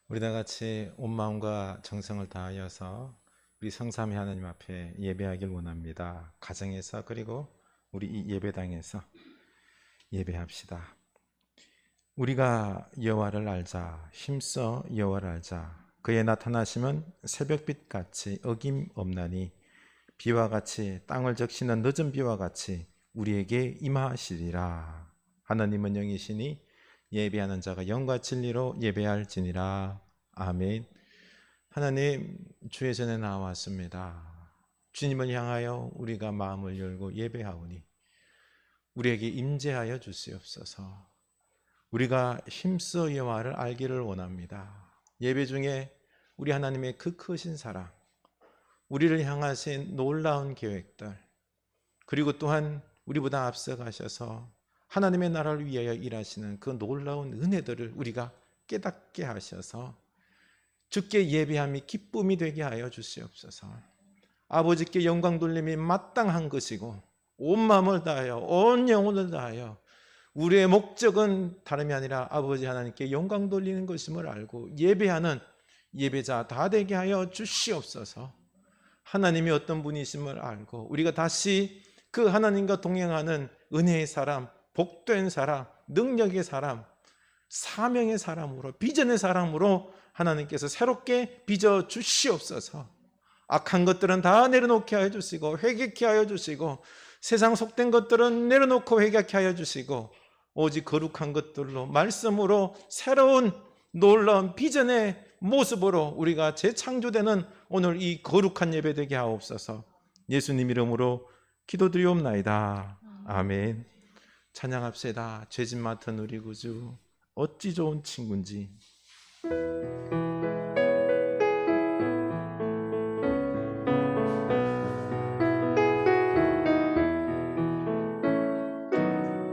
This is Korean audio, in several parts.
우리 다 같이 온 마음과 정성을 다하여서 우리 성삼위 하나님 앞에 예배하길 원합니다. 가정에서 그리고 우리 이 예배당에서 예배합시다. 우리가 여호와를 알자, 힘써 여호와를 알자. 그의 나타나심은 새벽빛같이 어김없나니 비와 같이 땅을 적시는 늦은 비와 같이 우리에게 임하시리라. 하나님은 영이시니 예배하는 자가 영과 진리로 예배할지니라. 아멘. 하나님, 주의 전에 나왔습니다. 주님을 향하여 우리가 마음을 열고 예배하오니 우리에게 임재하여 주시옵소서. 우리가 힘써 여호와를 알기를 원합니다. 예배 중에 우리 하나님의 그 크신 사랑, 우리를 향하신 놀라운 계획들, 그리고 또한 우리보다 앞서가셔서 하나님의 나라를 위하여 일하시는 그 놀라운 은혜들을 우리가 깨닫게 하셔서 주께 예배함이 기쁨이 되게 하여 주시옵소서. 아버지께 영광 돌림이 마땅한 것이고 온 마음을 다하여 온 영혼을 다하여 우리의 목적은 다름이 아니라 아버지 하나님께 영광 돌리는 것임을 알고 예배하는 예배자 다 되게 하여 주시옵소서. 하나님이 어떤 분이심을 알고 우리가 다시 그 하나님과 동행하는 은혜의 사람, 복된 사람, 능력의 사람, 사명의 사람으로, 비전의 사람으로 하나님께서 새롭게 빚어 주시옵소서. 악한 것들은 다 내려놓게 하여 주시고 회개케 하여 주시고 세상 속된 것들은 내려놓고 회개케 하여 주시고 오직 거룩한 것들로 말씀으로 새로운 놀라운 비전의 모습으로 우리가 재창조되는 오늘 이 거룩한 예배 되게 하옵소서. 예수님 이름으로 기도드리옵나이다. 아멘. 찬양합시다. 죄짐 맡은 우리 구주 어찌 좋은 친구인지.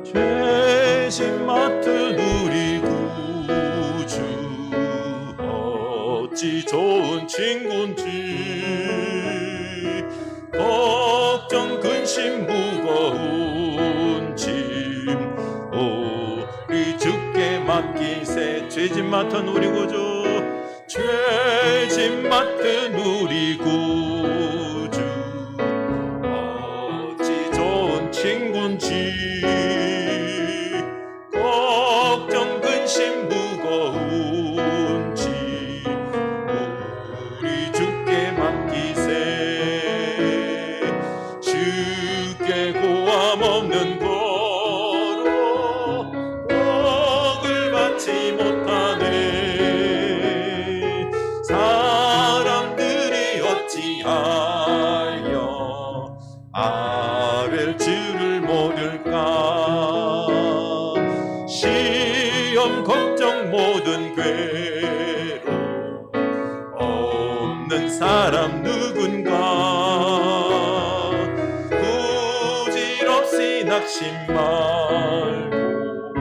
죄짐 맡은 우리 구주 어찌 좋은 친구인지 걱정 근심 무거운 짐 우리 주께 맡기세. 죄짐 맡은 우리 구주, 죄짐 맡은 우리 구주 어찌 좋은 친구인지 걱정 근심 무거운 짐 우리 주께 맡기세. 주께 고함 없는 거로 복을 받지 못하네. 사람들이 어찌하여 아랠 줄을 모를까. 시험 걱정 모든 괴로움 없는 사람 누군가. 부질없이 낙심 말고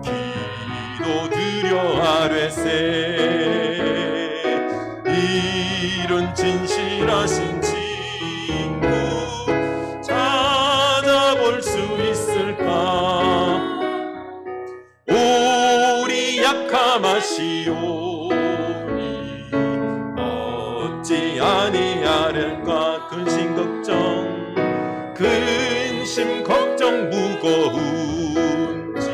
기도드려 아뢰세. 이런 진실하신 친구 찾아볼 수 있을까. 우리 약함하시오니 어찌 아니하련가. 근심 걱정 무거운 짐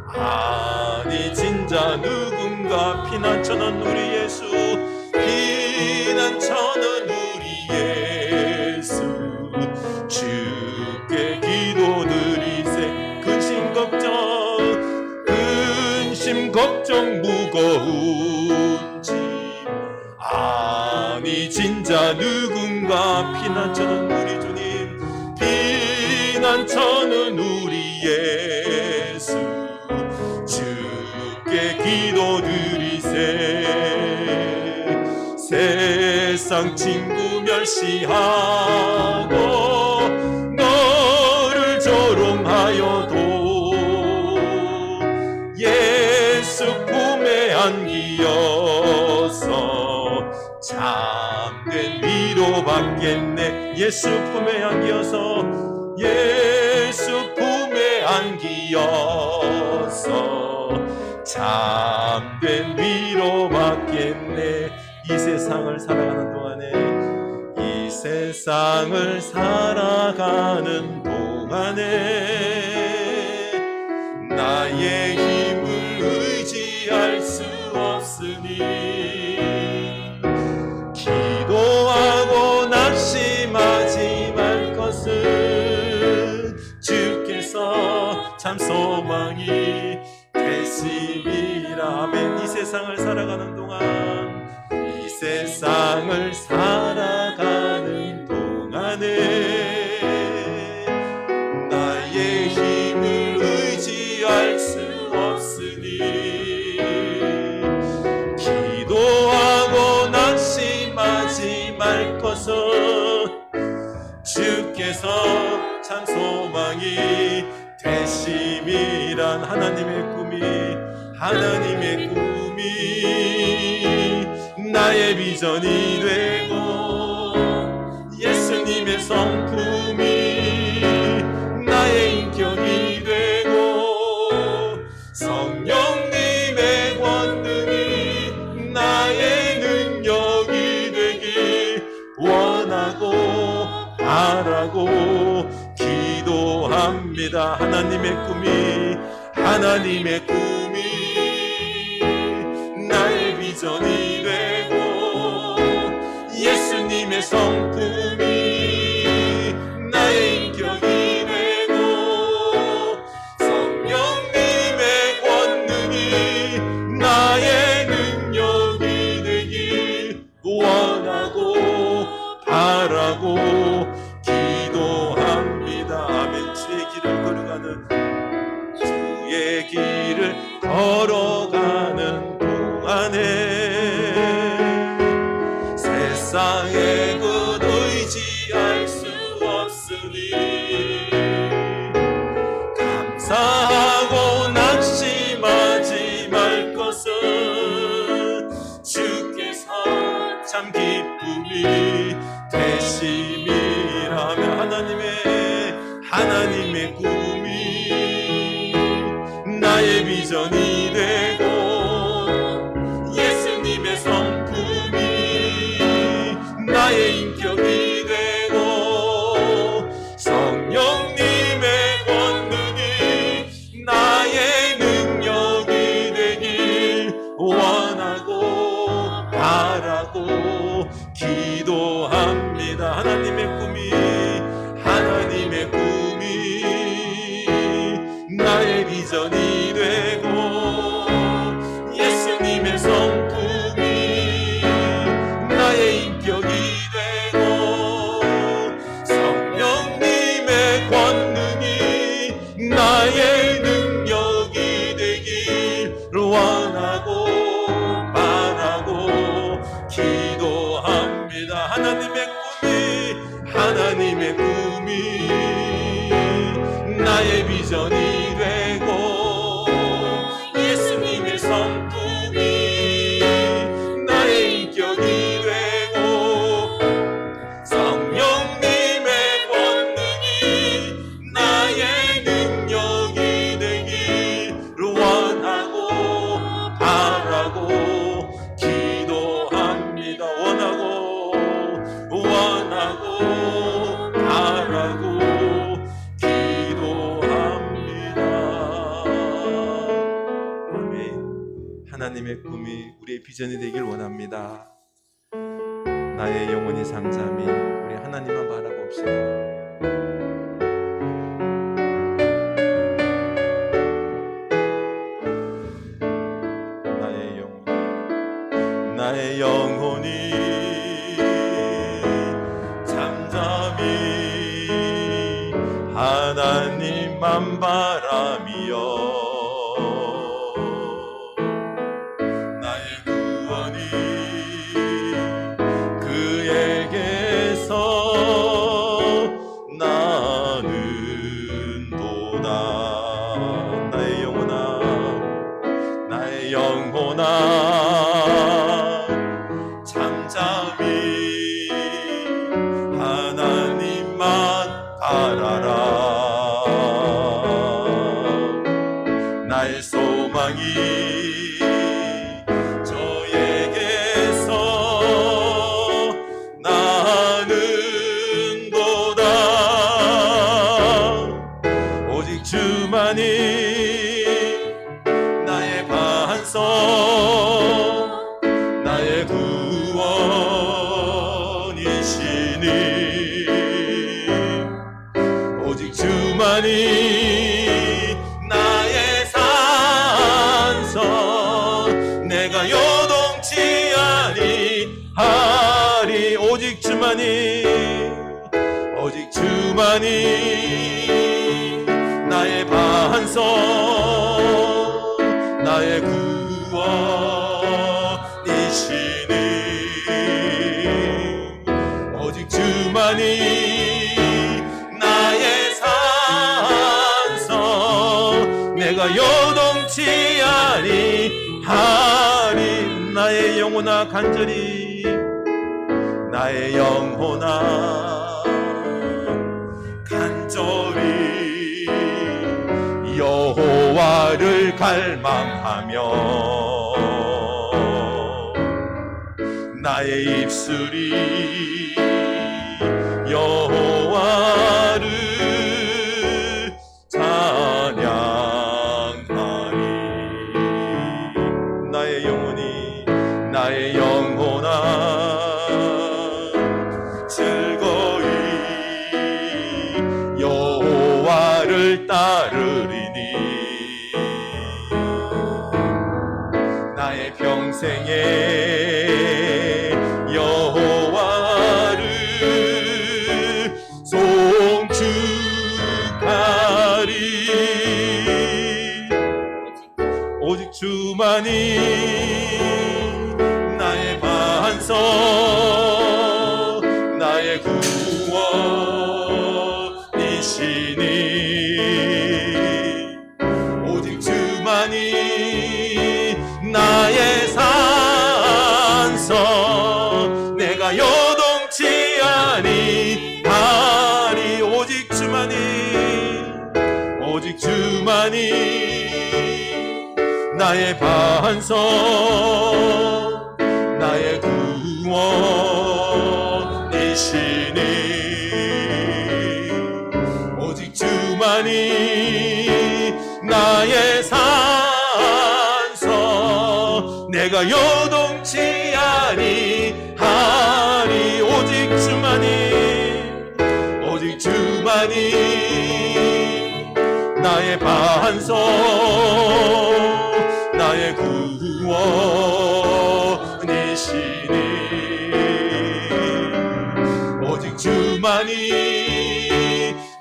아니 진짜 누군가. 피난처는 우리 예수, 피난처는 우리 예수. 주께 기도드리세. 근심 걱정 무거운 짐 아니 진짜 누군가. 피난처는 우리 주님, 피난처는 우리 예수. 주께 기도드리세. 세상 친구 멸시하고 너를 조롱하여도 예수 품에 안기어서 참된 위로받겠네. 예수 품에 안기어서, 예수 품에 안기어서 참된 위로받겠네. 이 세상을 살아가는 동안에, 이 세상을 살아가는 동안에 나의 힘을 의지할 수 없으니 기도하고 낙심하지 말 것은 주께서 참 소망이 되심이라. 아멘. 이 세상을 살아가는 동안, 이 세상을 살아가는 동안에 나의 힘을 의지할 수 없으니 기도하고 낙심하지 말 것은 주께서 참 소망이 되심이란. 하나님의 꿈이 나의 비전이 되고 예수님의 성품이 나의 인격이 되고 성령님의 권능이 나의 능력이 되길 원하고 바라고 기도합니다. 하나님의 꿈이 나의 비전이 되고 예수님의 성품이 나의 인격이 되고 성령님의 권능이 나의 능력이 되길 원하고 바라고 기도합니다. 아멘. 주의 길을 걸어가는 동안에 세상의 것 의지할 수 없으니 감사하고 낙심하지 말 것은 주께서 참 기쁨이 되심이라며. 하나님의 꿈이 나의 비전이 되고 예수님의 성품이 나의 인격이 되고 성령님의 권능이 나의 능력이 되길 원하고 바라고 기도합니다. 하나님의 꿈이 나의 비전이 되고 예수님의 성품이 나의 인격이 되고 성령님의 권능이 나의 능력이 되길 원하고 바라고 기도합니다. 하나님의 꿈이 나의 비전이 되고 예수님의 성품이 나의 인격이 되고 성령님의 권능이 나의 능력이 되길 원하고 바라고 기도합니다. 원하고 바라고 하나님의 꿈이 우리의 비전이 되길 원합니다. 나의 영혼이 상자미, 우리 하나님만 바라봅시다. 나의 영혼이 잠잠히 하나님만 바라며 잠잠히 하나님만 바라라. 내가 요동치 아니하리. 오직 주만이, 오직 주만이 나의 반석, 나의 구원이시니. 오직 주만이 나의 산성, 내가 요동치 아니하리. 나의 영혼아 간절히, 나의 영혼아 간절히 여호와를 갈망하며 나의 입술이 여호와를 찬양하리. 나의 영혼이, 나의 영혼아 즐거이 여호와를 따르리니. 나의 평생에 여호와를 송축하리. 오직 주만이 나의 반석, 나의 구원이시니. 오직 주만이 나의 산성, 내가 요동치 아니하리. 오직 주만이, 오직 주만이 나의 반석, 나의 구원이시니. 오직 주만이 나의 산성, 내가 요동치 아니하리. 오직 주만이, 오직 주만이 나의 반석, 나의 구원이시니. 오직 주만이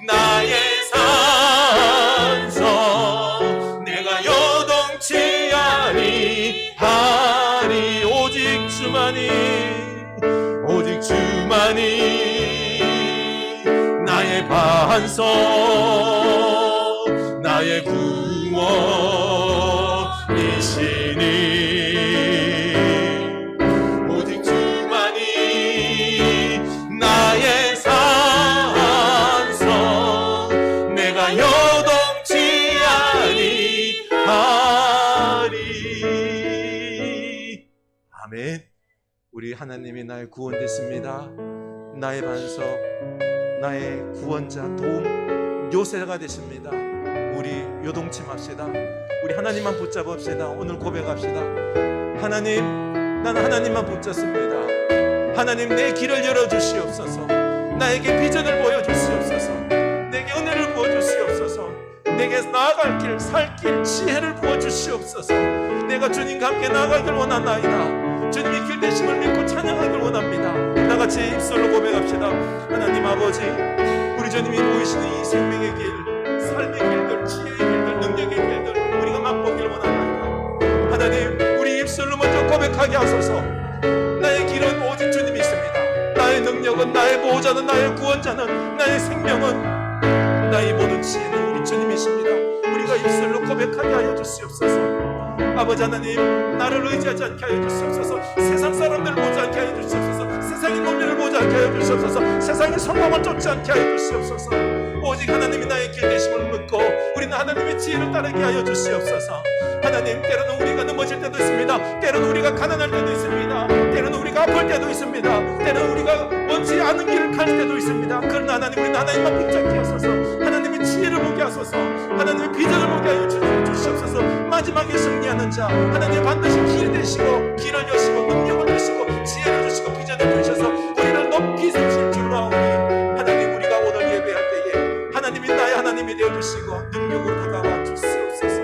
나의 산성, 내가 요동치 아니하리. 오직 주만이, 오직 주만이 나의 반석, 나의 구원이시니. 오직 주만이 나의 산성, 내가 요동치 아니하리. 아멘. 우리 하나님이 나의 구원 됐습니다. 나의 반석, 나의 구원자, 도움, 요새가 되십니다. 우리 요동치 맙시다. 우리 하나님만 붙잡읍시다. 오늘 고백합시다. 하나님, 나는 하나님만 붙잡습니다. 하나님, 내 길을 열어주시옵소서. 나에게 비전을 보여주시옵소서. 내게 은혜를 부어주시옵소서. 내게 나아갈 길, 살 길, 지혜를 부어주시옵소서. 내가 주님과 함께 나아가길 원하나이다. 주님의 길 되심을 믿고 찬양하길 원합니다. 다같이 입술로 고백합시다. 하나님 아버지, 우리 주님이 보이시는 이 생명의 길, 삶의 길들, 지혜의 길들, 능력의 길들 우리가 맛보길 원합니다. 하나님, 우리 입술로 먼저 고백하게 하소서. 나의 길은 오직 주님이 있습니다. 나의 능력은, 나의 보호자는, 나의 구원자는, 나의 생명은, 나의 모든 지혜는 우리 주님이십니다. 우리가 입술로 고백하게 하여 주시옵소서. 아버지 하나님, 나를 의지하지 않게 하여 주시옵소서. 세상 사람들을 보지 않게 하여 주시옵소서. 세상의 논리를 보지 않게 하여 주시옵소서. 세상의 성공을 쫓지 않게 하여 주시옵소서. 오직 하나님이 나의 길 되심을 믿고 우리는 하나님의 지혜를 따르게 하여 주시옵소서. 하나님, 때로는 우리가 넘어질 때도 있습니다. 때로는 우리가 가난할 때도 있습니다. 때로는 우리가 아플 때도 있습니다. 때로는 우리가 원치 않은 길을 갈 때도 있습니다. 그러나 하나님, 우리는 하나님만 붙잡게 하소서. 하나님의 지혜를 보게 하소서. 하나님의 비전을 보게 하여 주시옵소서. 마지막에 승리하는 자, 하나님 반드시 길이 되시고 길을 여시고 능력을 주시고 지혜를 주시고 비전을 주셔서 우리를 높이 세우실 줄로 아오니, 하나님, 우리가 오늘 예배할 때에 하나님이 나의 하나님이 되어주시고 능력으로 다가와 주시옵소서.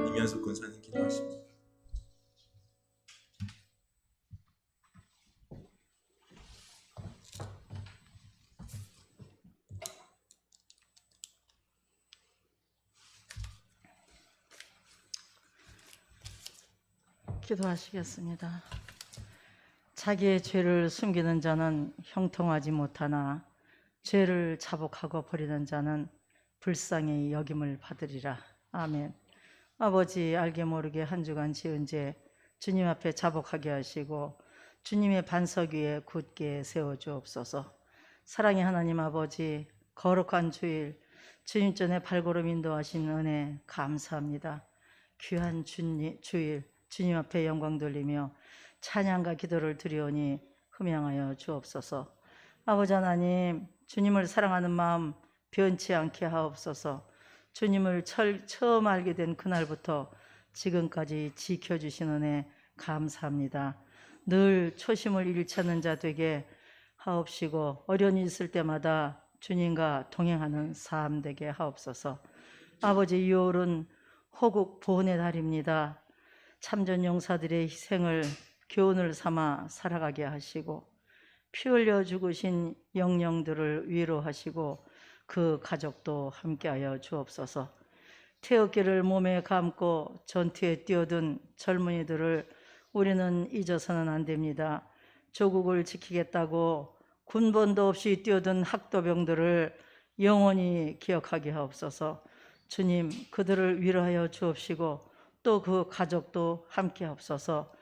이면수 권사님 기도하십니다. 기도하시겠습니다. 자기의 죄를 숨기는 자는 형통하지 못하나 죄를 자복하고 버리는 자는 불쌍히 여김을 받으리라. 아멘. 아버지, 알게 모르게 한 주간 지은 죄 주님 앞에 자복하게 하시고 주님의 반석 위에 굳게 세워주옵소서. 사랑의 하나님 아버지, 거룩한 주일 주님 전에 발걸음 인도하신 은혜 감사합니다. 귀한 주일 주님 앞에 영광 돌리며 찬양과 기도를 드리오니 흠양하여 주옵소서. 아버지 하나님, 주님을 사랑하는 마음 변치 않게 하옵소서. 주님을 처음 알게 된 그날부터 지금까지 지켜주신 은혜 감사합니다. 늘 초심을 잃지 않는 자 되게 하옵시고 어려움이 있을 때마다 주님과 동행하는 삶 되게 하옵소서. 아버지, 6월은 호국 보훈의 달입니다. 참전 용사들의 희생을 교훈을 삼아 살아가게 하시고 피 흘려 죽으신 영령들을 위로하시고 그 가족도 함께하여 주옵소서. 태극기를 몸에 감고 전투에 뛰어든 젊은이들을 우리는 잊어서는 안 됩니다. 조국을 지키겠다고 군번도 없이 뛰어든 학도병들을 영원히 기억하게 하옵소서. 주님, 그들을 위로하여 주옵시고 또 그 가족도 함께 하옵소서.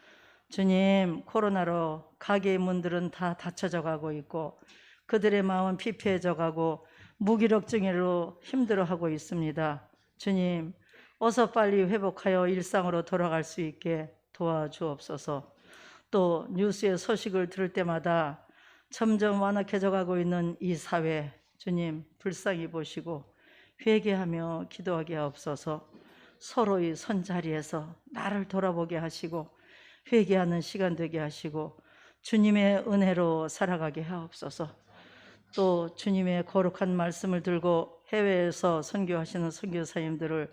주님, 코로나로 가게의 문들은 다 닫혀져 가고 있고 그들의 마음은 피폐해져 가고 무기력증으로 힘들어하고 있습니다. 주님, 어서 빨리 회복하여 일상으로 돌아갈 수 있게 도와주옵소서. 또 뉴스의 소식을 들을 때마다 점점 완악해져 가고 있는 이 사회, 주님 불쌍히 보시고 회개하며 기도하게 하옵소서. 서로의 손자리에서 나를 돌아보게 하시고 회개하는 시간 되게 하시고 주님의 은혜로 살아가게 하옵소서. 또 주님의 거룩한 말씀을 들고 해외에서 선교하시는 선교사님들을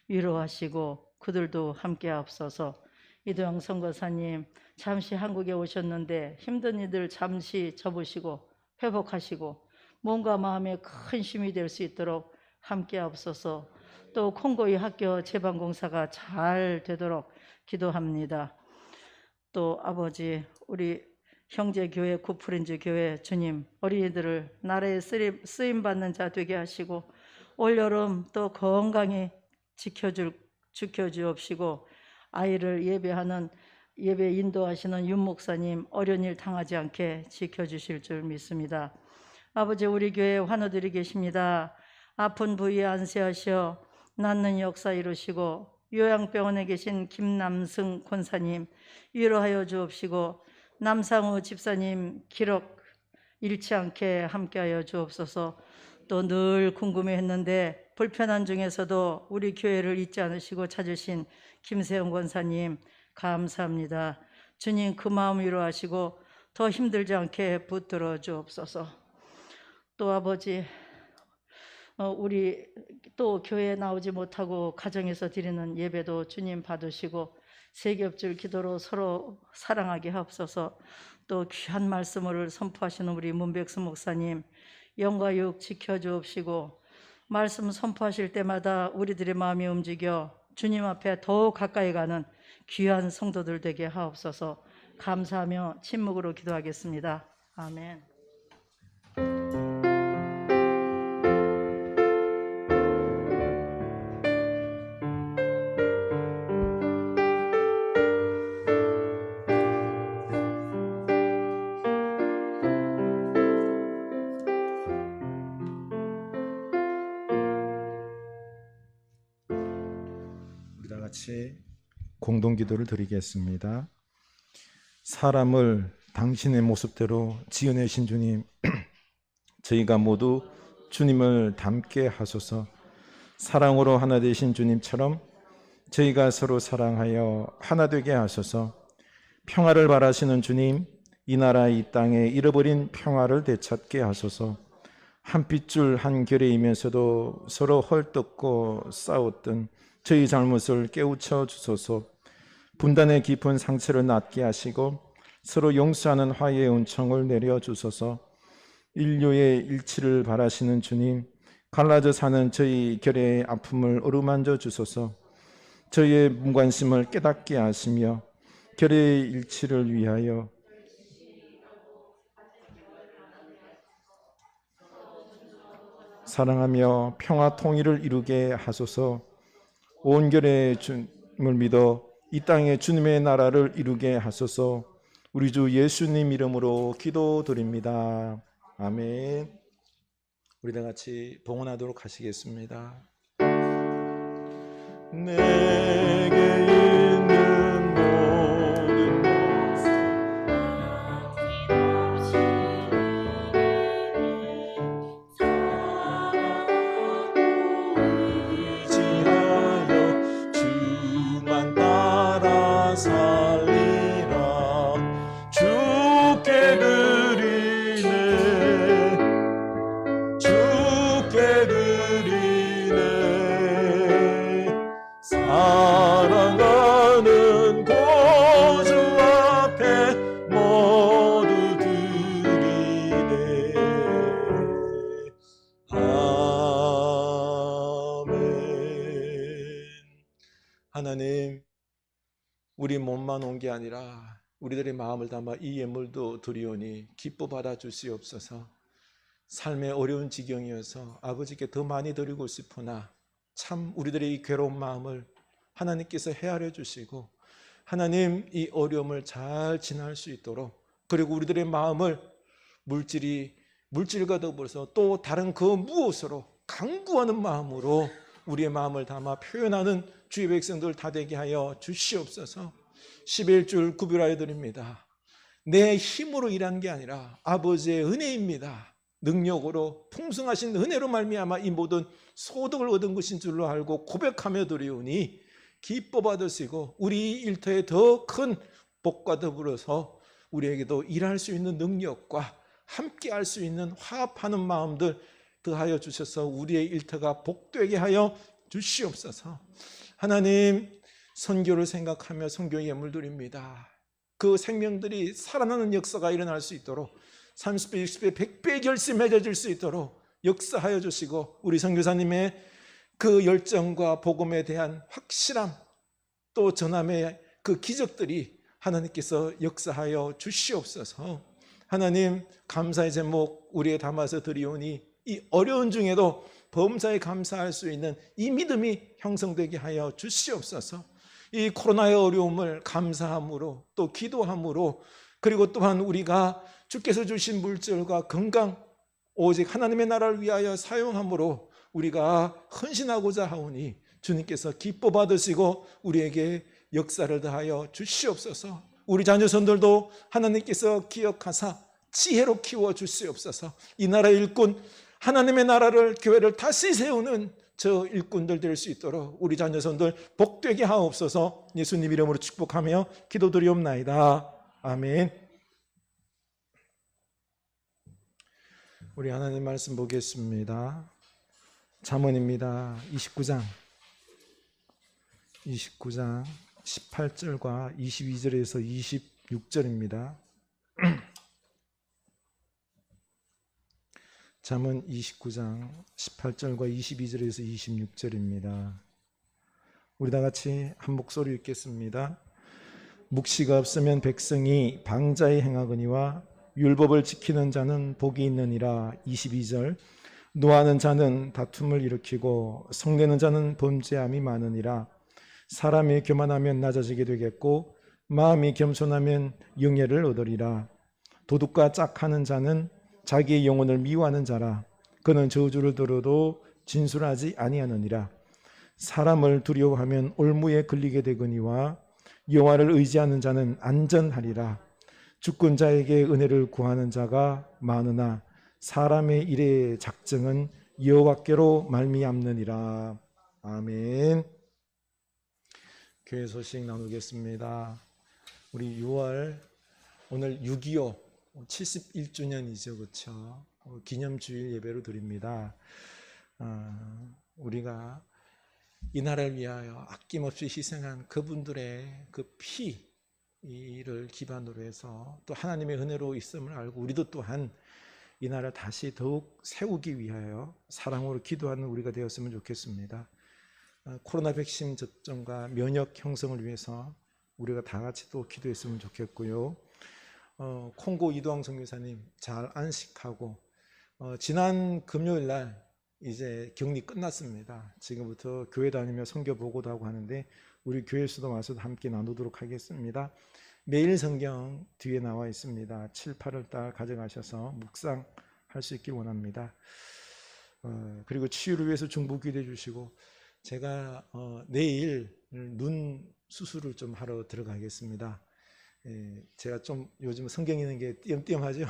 위로하시고 그들도 함께 하옵소서. 이도영 선교사님, 잠시 한국에 오셨는데 힘든 이들 잠시 접으시고 회복하시고 몸과 마음에 큰 힘이 될 수 있도록 함께 하옵소서. 또 콩고의 학교 재방공사가 잘 되도록 기도합니다. 또 아버지, 우리 형제교회 구프린즈 교회 주님, 어린이들을 나라에 쓰임받는 자 되게 하시고 올여름 또 건강히 지켜주옵시고 아이를 예배하는 예배 인도하시는 윤 목사님 어려운 일 당하지 않게 지켜주실 줄 믿습니다. 아버지, 우리 교회에 환우들이 계십니다. 아픈 부위에 안세하시어 낫는 역사 이루시고 요양병원에 계신 김남승 권사님 위로하여 주옵시고 남상우 집사님 기록 잃지 않게 함께하여 주옵소서. 또 늘 궁금해했는데 불편한 중에서도 우리 교회를 잊지 않으시고 찾으신 김세영 권사님 감사합니다. 주님, 그 마음 위로하시고 더 힘들지 않게 붙들어 주옵소서. 또 아버지, 우리 또 교회에 나오지 못하고 가정에서 드리는 예배도 주님 받으시고 세겹줄 기도로 서로 사랑하게 하옵소서. 또 귀한 말씀을 선포하시는 우리 문백수 목사님 영과 육 지켜주옵시고 말씀 선포하실 때마다 우리들의 마음이 움직여 주님 앞에 더욱 가까이 가는 귀한 성도들 되게 하옵소서. 감사하며 침묵으로 기도하겠습니다. 아멘. 우리 다 같이 공동 기도를 드리겠습니다. 사람을 당신의 모습대로 지어내신 주님, 저희가 모두 주님을 닮게 하소서. 사랑으로 하나 되신 주님처럼 저희가 서로 사랑하여 하나 되게 하소서. 평화를 바라시는 주님, 이 나라 이 땅에 잃어버린 평화를 되찾게 하소서. 한 핏줄 한 결의이면서도 서로 헐뜯고 싸웠던 저희 잘못을 깨우쳐 주소서. 분단의 깊은 상처를 낫게 하시고 서로 용서하는 화해의 은총을 내려주소서. 인류의 일치를 바라시는 주님, 갈라져 사는 저희 결의 아픔을 어루만져 주소서. 저희의 무관심을 깨닫게 하시며 결의 일치를 위하여 사랑하며 평화 통일을 이루게 하소서. 온결의 주님을 믿어 이 땅에 주님의 나라를 이루게 하소서. 우리 주 예수님 이름으로 기도드립니다. 아멘. 우리 다 같이 봉헌하도록 하시겠습니다. 내게 있는 모든 것 의지하여 주만 따라 살리라. 주께 드리네, 주께 드리네. 사랑하는 구주 앞에 모두 드리네. 아멘. 하나님, 우리 몸만 온 게 아니라 우리들의 마음을 담아 이 예물도 드리오니 기뻐 받아 주시옵소서. 삶의 어려운 지경이어서 아버지께 더 많이 드리고 싶으나 참 우리들의 이 괴로운 마음을 하나님께서 헤아려 주시고 하나님 이 어려움을 잘 지날 수 있도록, 그리고 우리들의 마음을 물질과 더불어서 또 다른 그 무엇으로 강구하는 마음으로 우리의 마음을 담아 표현하는 주의 백성들 다 되게 하여 주시옵소서. 11줄 구별하여 드립니다. 내 힘으로 일한 게 아니라 아버지의 은혜입니다. 능력으로 풍성하신 은혜로 말미암아 이 모든 소득을 얻은 것인 줄로 알고 고백하며 드리오니 기뻐 받으시고 우리 일터에 더 큰 복과 더불어서 우리에게도 일할 수 있는 능력과 함께 할 수 있는 화합하는 마음들 더하여 주셔서 우리의 일터가 복되게 하여 주시옵소서. 하나님, 선교를 생각하며 선교 예물 드립니다. 그 생명들이 살아나는 역사가 일어날 수 있도록 30배, 60배, 100배의 결실이 맺어질 수 있도록 역사하여 주시고 우리 선교사님의 그 열정과 복음에 대한 확실함, 또 전함의 그 기적들이 하나님께서 역사하여 주시옵소서. 하나님, 감사의 제목 우리에 담아서 드리오니 이 어려운 중에도 범사에 감사할 수 있는 이 믿음이 형성되게 하여 주시옵소서. 이 코로나의 어려움을 감사함으로 또 기도함으로, 그리고 또한 우리가 주께서 주신 물질과 건강 오직 하나님의 나라를 위하여 사용함으로 우리가 헌신하고자 하오니 주님께서 기뻐 받으시고 우리에게 역사를 더하여 주시옵소서. 우리 자녀손들도 하나님께서 기억하사 지혜로 키워 주시옵소서. 이 나라의 일꾼, 하나님의 나라를, 교회를 다시 세우는 저 일꾼들 될 수 있도록 우리 자녀손들 복되게 하옵소서. 예수님 이름으로 축복하며 기도드리옵나이다. 아멘. 우리 하나님 말씀 보겠습니다. 잠언입니다. 29장 18절과 22절에서 26절입니다. 잠언 29장 18절과 22절에서 26절입니다. 우리 다 같이 한 목소리 읽겠습니다. 묵시가 없으면 백성이 방자히 행하거니와 율법을 지키는 자는 복이 있느니라. 22절 노하는 자는 다툼을 일으키고 성내는 자는 범죄함이 많으니라. 사람이 교만하면 낮아지게 되겠고 마음이 겸손하면 영예를 얻으리라. 도둑과 짝하는 자는 자기의 영혼을 미워하는 자라. 그는 저주를 들어도 진술하지 아니하느니라. 사람을 두려워하면 올무에 걸리게 되거니와 여호와를 의지하는 자는 안전하리라. 죽은 자에게 은혜를 구하는 자가 많으나 사람의 일의 작정은 여호와께로 말미암느니라. 아멘. 교회 소식 나누겠습니다. 우리 6월 오늘 6.25 71주년이죠, 그렇죠? 기념주일 예배로 드립니다. 우리가 이 나라를 위하여 아낌없이 희생한 그분들의 그 피를 기반으로 해서 또 하나님의 은혜로 있음을 알고 우리도 또한 이 나라를 다시 더욱 세우기 위하여 사랑으로 기도하는 우리가 되었으면 좋겠습니다. 코로나 백신 접종과 면역 형성을 위해서 우리가 다 같이 또 기도했으면 좋겠고요. 콩고 이도왕 선교사님 잘 안식하고 지난 금요일 날 이제 격리 끝났습니다. 지금부터 교회 다니며 선교 보고도 하고 하는데 우리 교회에서도 와서 함께 나누도록 하겠습니다. 매일 성경 뒤에 나와 있습니다. 7, 8월 달 가져가셔서 묵상할 수 있길 원합니다. 그리고 치유를 위해서 중보 기도해 주시고 제가 내일 눈 수술을 좀 하러 들어가겠습니다. 제가 좀 요즘 성경 읽는 게 띄엄띄엄하죠.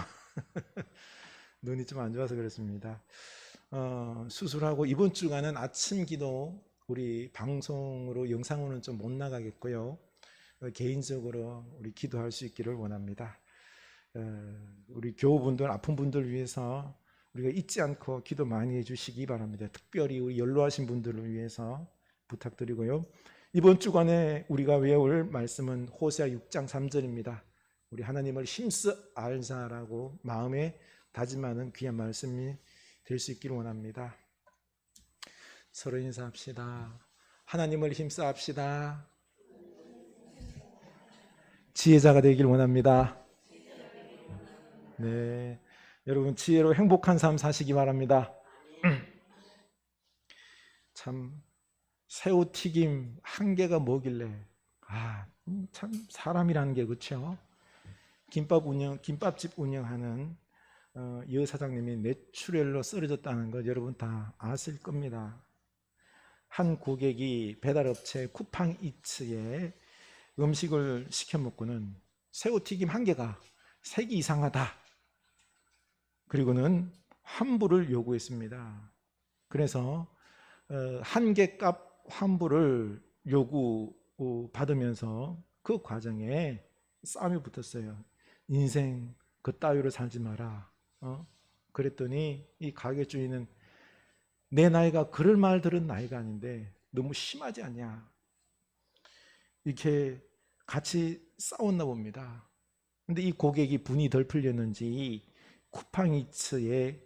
눈이 좀 안 좋아서 그렇습니다. 수술하고 이번 주간은 아침 기도 우리 방송으로 영상으로는 좀 못 나가겠고요. 개인적으로 우리 기도할 수 있기를 원합니다. 우리 교우분들 아픈 분들 위해서 우리가 잊지 않고 기도 많이 해주시기 바랍니다. 특별히 우리 연로하신 분들을 위해서 부탁드리고요. 이번 주간에 우리가 외울 말씀은 호세아 6장 3절입니다. 우리 하나님을 힘써 알자라고 마음에 다짐하는 귀한 말씀이 될 수 있기를 원합니다. 서로 인사합시다. 하나님을 힘써 합시다. 지혜자가 되길 원합니다. 네, 여러분 지혜로 행복한 삶 사시기 바랍니다. 참 새우튀김 한 개가 뭐길래 참 사람이라는 게 그렇죠. 김밥집 운영하는 여 사장님이 뇌출혈로 쓰러졌다는 것 여러분 다 아실 겁니다. 한 고객이 배달업체 쿠팡이츠에 음식을 시켜 먹고는 새우튀김 한 개가 색이 이상하다. 그리고는 환불을 요구했습니다. 그래서 한 개 값 환불을 요구받으면서 그 과정에 싸움이 붙었어요. 인생 그 따위로 살지 마라. 그랬더니 이 가게 주인은 내 나이가 그럴 말 들은 나이가 아닌데 너무 심하지 않냐. 이렇게 같이 싸웠나 봅니다. 근데 이 고객이 분이 덜 풀렸는지 쿠팡이츠의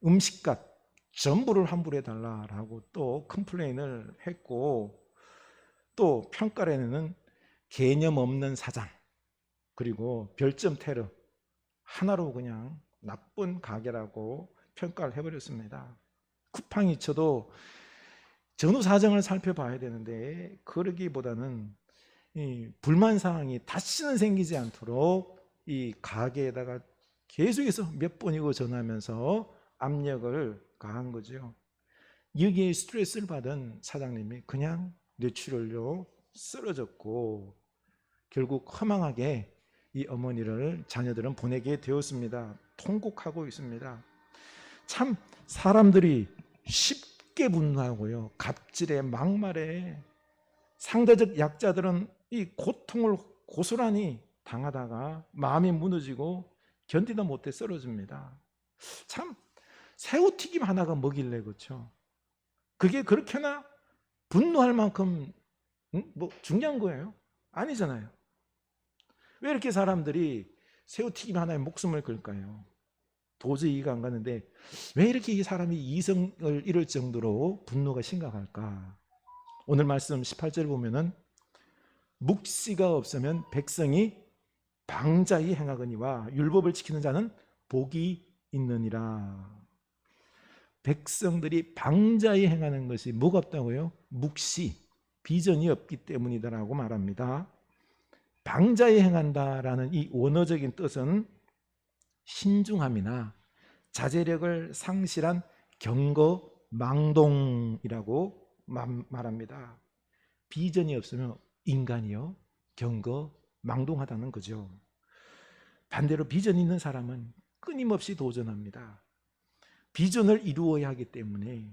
음식값 전부를 환불해 달라라고 또 컴플레인을 했고, 또 평가에는 개념 없는 사장 그리고 별점 테러 하나로 그냥 나쁜 가게라고 평가를 해버렸습니다. 쿠팡이츠도 전후 사정을 살펴봐야 되는데 그러기보다는 이 불만 사항이 다시는 생기지 않도록 이 가게에다가 계속해서 몇 번이고 전화하면서 압력을 가한 거죠. 여기에 스트레스를 받은 사장님이 그냥 뇌출혈로 쓰러졌고 결국 허망하게 이 어머니를 자녀들은 보내게 되었습니다. 통곡하고 있습니다. 참 사람들이 쉽게 분노하고요, 갑질에 막말에 상대적 약자들은 이 고통을 고스란히 당하다가 마음이 무너지고 견디다 못해 쓰러집니다. 참 새우튀김 하나가 뭐길래 그렇죠? 그게 그렇게나 분노할 만큼 뭐 중요한 거예요? 아니잖아요. 왜 이렇게 사람들이 새우튀김 하나에 목숨을 걸까요? 도저히 이해가 안 가는데 왜 이렇게 이 사람이 이성을 잃을 정도로 분노가 심각할까? 오늘 말씀 18절 보면은 묵시가 없으면 백성이 방자히 행하거니와 율법을 지키는 자는 복이 있느니라. 백성들이 방자히 행하는 것이 뭐가 없다고요? 묵시, 비전이 없기 때문이다라고 말합니다. 방자히 행한다라는 이 원어적인 뜻은 신중함이나 자제력을 상실한 경거망동이라고 말합니다. 비전이 없으면 인간이요 경거망동하다는 거죠. 반대로 비전이 있는 사람은 끊임없이 도전합니다. 비전을 이루어야 하기 때문에,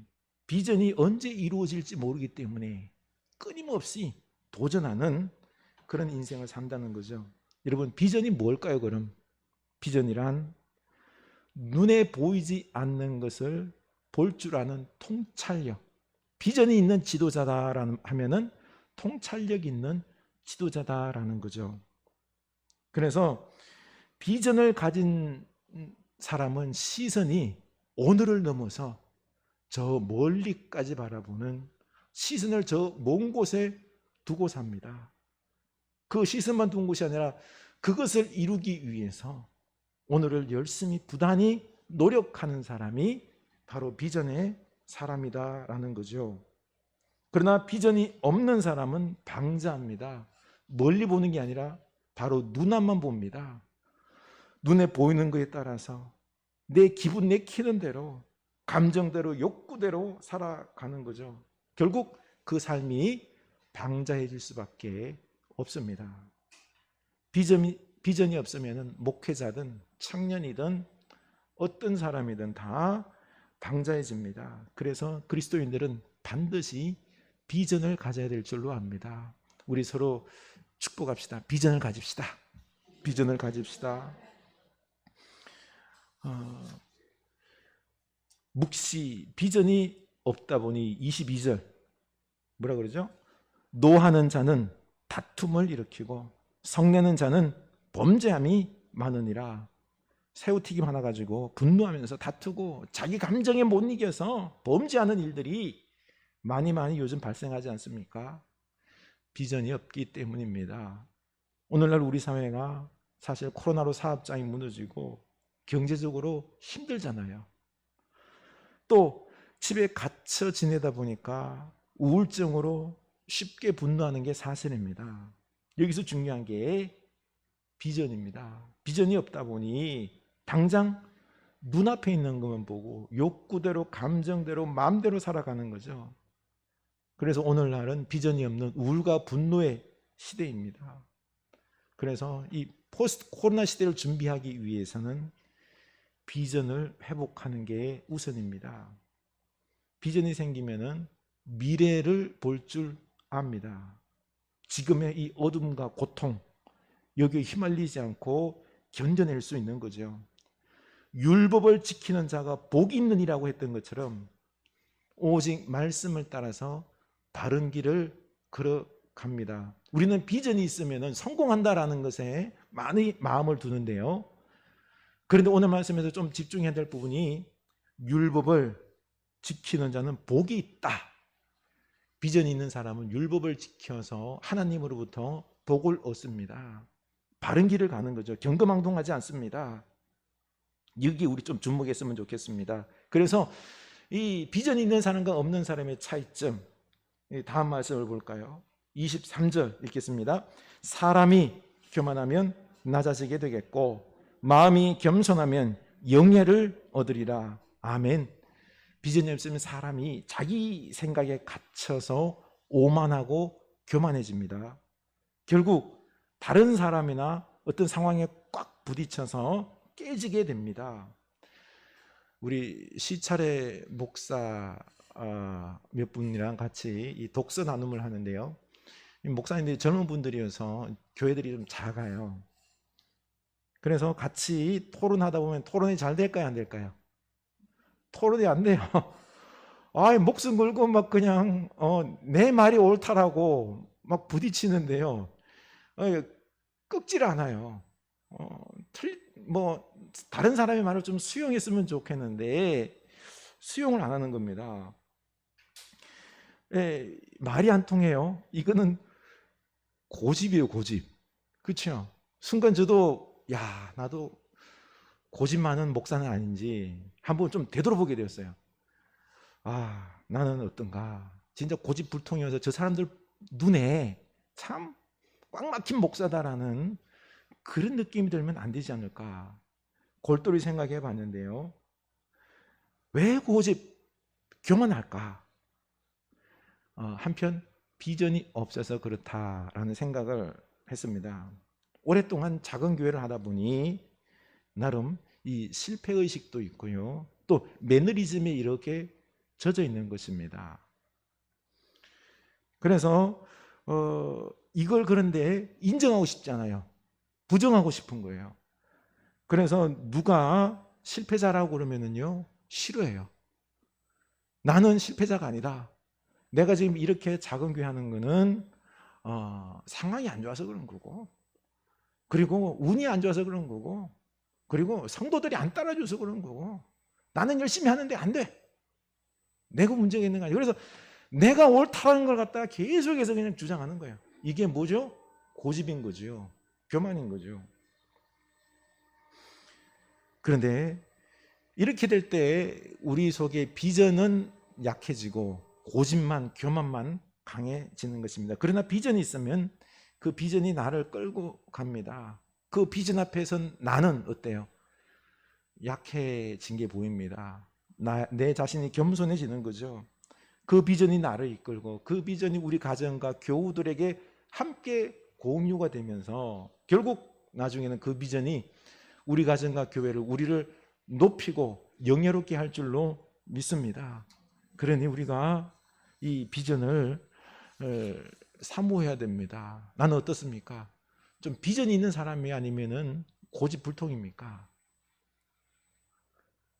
비전이 언제 이루어질지 모르기 때문에 끊임없이 도전하는 그런 인생을 산다는 거죠. 여러분, 비전이 뭘까요? 그럼 비전이란 눈에 보이지 않는 것을 볼 줄 아는 통찰력. 비전이 있는 지도자다라는 하면은 통찰력 있는 지도자다라는 거죠. 그래서 비전을 가진 사람은 시선이 오늘을 넘어서 저 멀리까지 바라보는, 시선을 저 먼 곳에 두고 삽니다. 그 시선만 둔 것이 아니라 그것을 이루기 위해서 오늘을 열심히 부단히 노력하는 사람이 바로 비전의 사람이다라는 거죠. 그러나 비전이 없는 사람은 방자합니다. 멀리 보는 게 아니라 바로 눈앞만 봅니다. 눈에 보이는 것에 따라서 내 기분 내키는 대로, 감정대로, 욕구대로 살아가는 거죠. 결국 그 삶이 방자해질 수밖에 없습니다. 비전이 없으면 목회자든 청년이든 어떤 사람이든 다 방자해집니다. 그래서 그리스도인들은 반드시 비전을 가져야 될 줄로 압니다. 우리 서로 축복합시다. 비전을 가집시다. 비전을 가집시다. 묵시 비전이 없다 보니 22절 뭐라 그러죠? 노하는 자는 다툼을 일으키고 성내는 자는 범죄함이 많으니라. 새우튀김 하나 가지고 분노하면서 다투고 자기 감정에 못 이겨서 범죄하는 일들이 많이 요즘 발생하지 않습니까? 비전이 없기 때문입니다. 오늘날 우리 사회가 사실 코로나로 사업장이 무너지고 경제적으로 힘들잖아요. 또 집에 갇혀 지내다 보니까 우울증으로 쉽게 분노하는 게 사실입니다. 여기서 중요한 게 비전입니다. 비전이 없다 보니 당장 눈앞에 있는 것만 보고 욕구대로, 감정대로, 마음대로 살아가는 거죠. 그래서 오늘날은 비전이 없는 우울과 분노의 시대입니다. 그래서 이 포스트 코로나 시대를 준비하기 위해서는 비전을 회복하는 게 우선입니다. 비전이 생기면은 미래를 볼 줄 압니다. 지금의 이 어둠과 고통, 여기에 휘말리지 않고 견뎌낼 수 있는 거죠. 율법을 지키는 자가 복이 있는 이라고 했던 것처럼 오직 말씀을 따라서 바른 길을 걸어갑니다. 우리는 비전이 있으면 성공한다라는 것에 많이 마음을 두는데요. 그런데 오늘 말씀에서 좀 집중해야 될 부분이 율법을 지키는 자는 복이 있다. 비전이 있는 사람은 율법을 지켜서 하나님으로부터 복을 얻습니다. 바른 길을 가는 거죠. 경거망동하지 않습니다. 여기 우리 좀 주목했으면 좋겠습니다. 그래서 이 비전이 있는 사람과 없는 사람의 차이점, 다음 말씀을 볼까요? 23절 읽겠습니다. 사람이 교만하면 낮아지게 되겠고 마음이 겸손하면 영예를 얻으리라. 아멘. 비전이 없으면 사람이 자기 생각에 갇혀서 오만하고 교만해집니다. 결국 다른 사람이나 어떤 상황에 꽉 부딪혀서 깨지게 됩니다. 우리 시찰의 목사 몇 분이랑 같이 이 독서 나눔을 하는데요. 목사님들이 젊은 분들이어서 교회들이 좀 작아요. 그래서 같이 토론하다 보면 토론이 잘 될까요, 안 될까요? 토론이 안 돼요. 목숨 걸고 막 그냥 내 말이 옳다라고 막 부딪히는데요. 끄질 않아요. 다른 사람의 말을 좀 수용했으면 좋겠는데 수용을 안 하는 겁니다. 말이 안 통해요. 이거는 고집이에요, 고집. 그렇죠? 순간 저도 나도 고집 많은 목사는 아닌지 한번 좀 되돌아보게 되었어요. 나는 어떤가? 진짜 고집불통이어서 저 사람들 눈에 참 꽉 막힌 목사다라는 그런 느낌이 들면 안 되지 않을까? 골똘히 생각해 봤는데요. 왜 고집, 교만할까? 한편 비전이 없어서 그렇다라는 생각을 했습니다. 오랫동안 작은 교회를 하다 보니 나름 이 실패의식도 있고요. 또 매너리즘에 이렇게 젖어 있는 것입니다. 그래서 이걸 그런데 인정하고 싶지 않아요. 부정하고 싶은 거예요. 그래서 누가 실패자라고 그러면은요, 싫어해요. 나는 실패자가 아니다. 내가 지금 이렇게 작은 교회 하는 거는 상황이 안 좋아서 그런 거고, 그리고 운이 안 좋아서 그런 거고, 그리고 성도들이 안 따라줘서 그런 거고, 나는 열심히 하는데 안 돼. 내가 문제가 있는 거 아니에요. 그래서 내가 옳다는 걸 갖다가 계속해서 그냥 주장하는 거예요. 이게 뭐죠? 고집인 거죠. 교만인 거죠. 그런데 이렇게 될 때 우리 속에 비전은 약해지고 고집만, 교만만 강해지는 것입니다. 그러나 비전이 있으면 그 비전이 나를 끌고 갑니다. 그 비전 앞에선 나는 어때요? 약해진 게 보입니다. 내 자신이 겸손해지는 거죠. 그 비전이 나를 이끌고 그 비전이 우리 가정과 교우들에게 함께 공유가 되면서 결국 나중에는 그 비전이 우리 가정과 교회를, 우리를 높이고 영예롭게 할 줄로 믿습니다. 그러니 우리가 이 비전을 사모해야 됩니다. 나는 어떻습니까? 좀 비전이 있는 사람이 아니면은 고집불통입니까?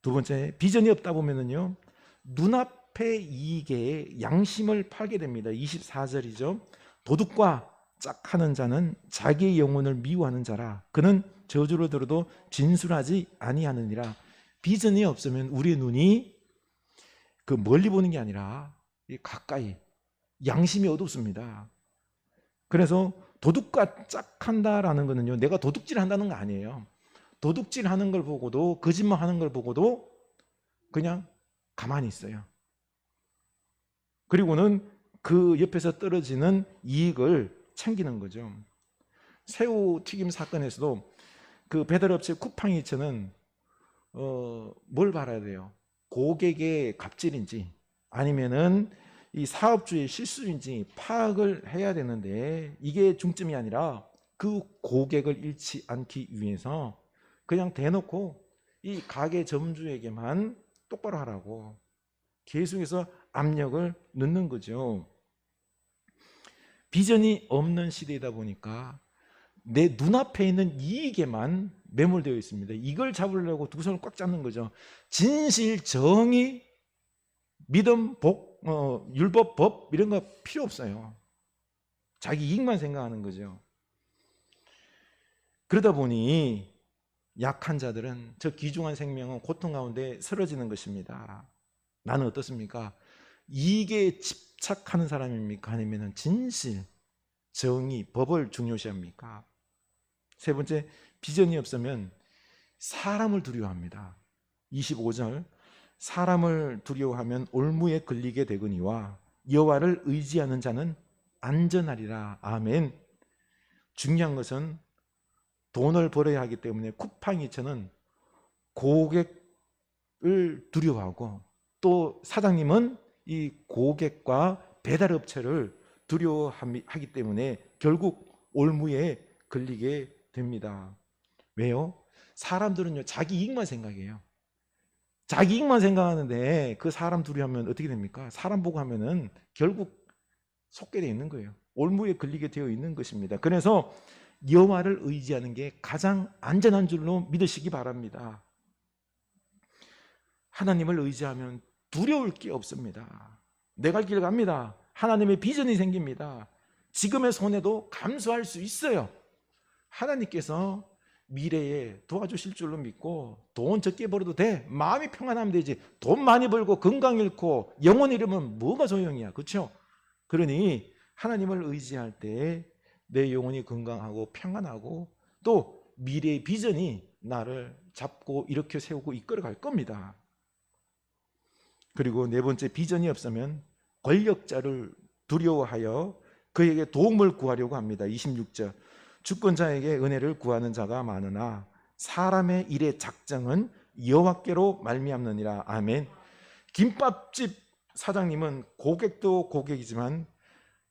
두 번째, 비전이 없다 보면은요, 눈앞의 이익에 양심을 팔게 됩니다. 24절이죠. 도둑과 짝하는 자는 자기의 영혼을 미워하는 자라. 그는 저주를 들어도 진술하지 아니하느니라. 비전이 없으면 우리의 눈이 그 멀리 보는 게 아니라 가까이, 양심이 어둡습니다. 그래서 도둑과 짝한다라는 거는요, 내가 도둑질 한다는 거 아니에요. 도둑질 하는 걸 보고도, 거짓말 하는 걸 보고도 그냥 가만히 있어요. 그리고는 그 옆에서 떨어지는 이익을 챙기는 거죠. 새우 튀김 사건에서도 그 배달업체 쿠팡이츠는 뭘 봐야 돼요? 고객의 갑질인지 아니면은 이 사업주의 실수인지 파악을 해야 되는데, 이게 중점이 아니라 그 고객을 잃지 않기 위해서 그냥 대놓고 이 가게 점주에게만 똑바로 하라고 계속해서 압력을 넣는 거죠. 비전이 없는 시대이다 보니까 내 눈앞에 있는 이익에만 매몰되어 있습니다. 이걸 잡으려고 두 손을 꽉 잡는 거죠. 진실, 정의, 믿음, 복, 율법, 법 이런 거 필요 없어요. 자기 이익만 생각하는 거죠. 그러다 보니 약한 자들은, 저 귀중한 생명은 고통 가운데 쓰러지는 것입니다. 나는 어떻습니까? 이익에 집착하는 사람입니까? 아니면 진실, 정의, 법을 중요시합니까? 세 번째, 비전이 없으면 사람을 두려워합니다. 25절, 사람을 두려워하면 올무에 걸리게 되거니와 여호와를 의지하는 자는 안전하리라. 아멘. 중요한 것은 돈을 벌어야 하기 때문에 쿠팡이츠는 고객을 두려워하고, 또 사장님은 이 고객과 배달업체를 두려워하기 때문에 결국 올무에 걸리게 됩니다. 왜요? 사람들은요, 자기 이익만 생각해요. 자기 이익만 생각하는데 그 사람 두려워하면 어떻게 됩니까? 사람 보고 하면은 결국 속게 되어 있는 거예요. 올무에 걸리게 되어 있는 것입니다. 그래서 여호와를 의지하는 게 가장 안전한 줄로 믿으시기 바랍니다. 하나님을 의지하면 두려울 게 없습니다. 내 갈 길 갑니다. 하나님의 비전이 생깁니다. 지금의 손해도 감수할 수 있어요. 하나님께서 미래에 도와주실 줄로 믿고, 돈 적게 벌어도 돼, 마음이 평안하면 되지. 돈 많이 벌고 건강 잃고 영혼 잃으면 뭐가 소용이야, 그렇죠? 그러니 하나님을 의지할 때 내 영혼이 건강하고 평안하고, 또 미래의 비전이 나를 잡고 일으켜 세우고 이끌어 갈 겁니다. 그리고 네 번째, 비전이 없으면 권력자를 두려워하여 그에게 도움을 구하려고 합니다. 26절, 주권자에게 은혜를 구하는 자가 많으나 사람의 일의 작정은 여호와께로 말미암느니라. 아멘. 김밥집 사장님은 고객도 고객이지만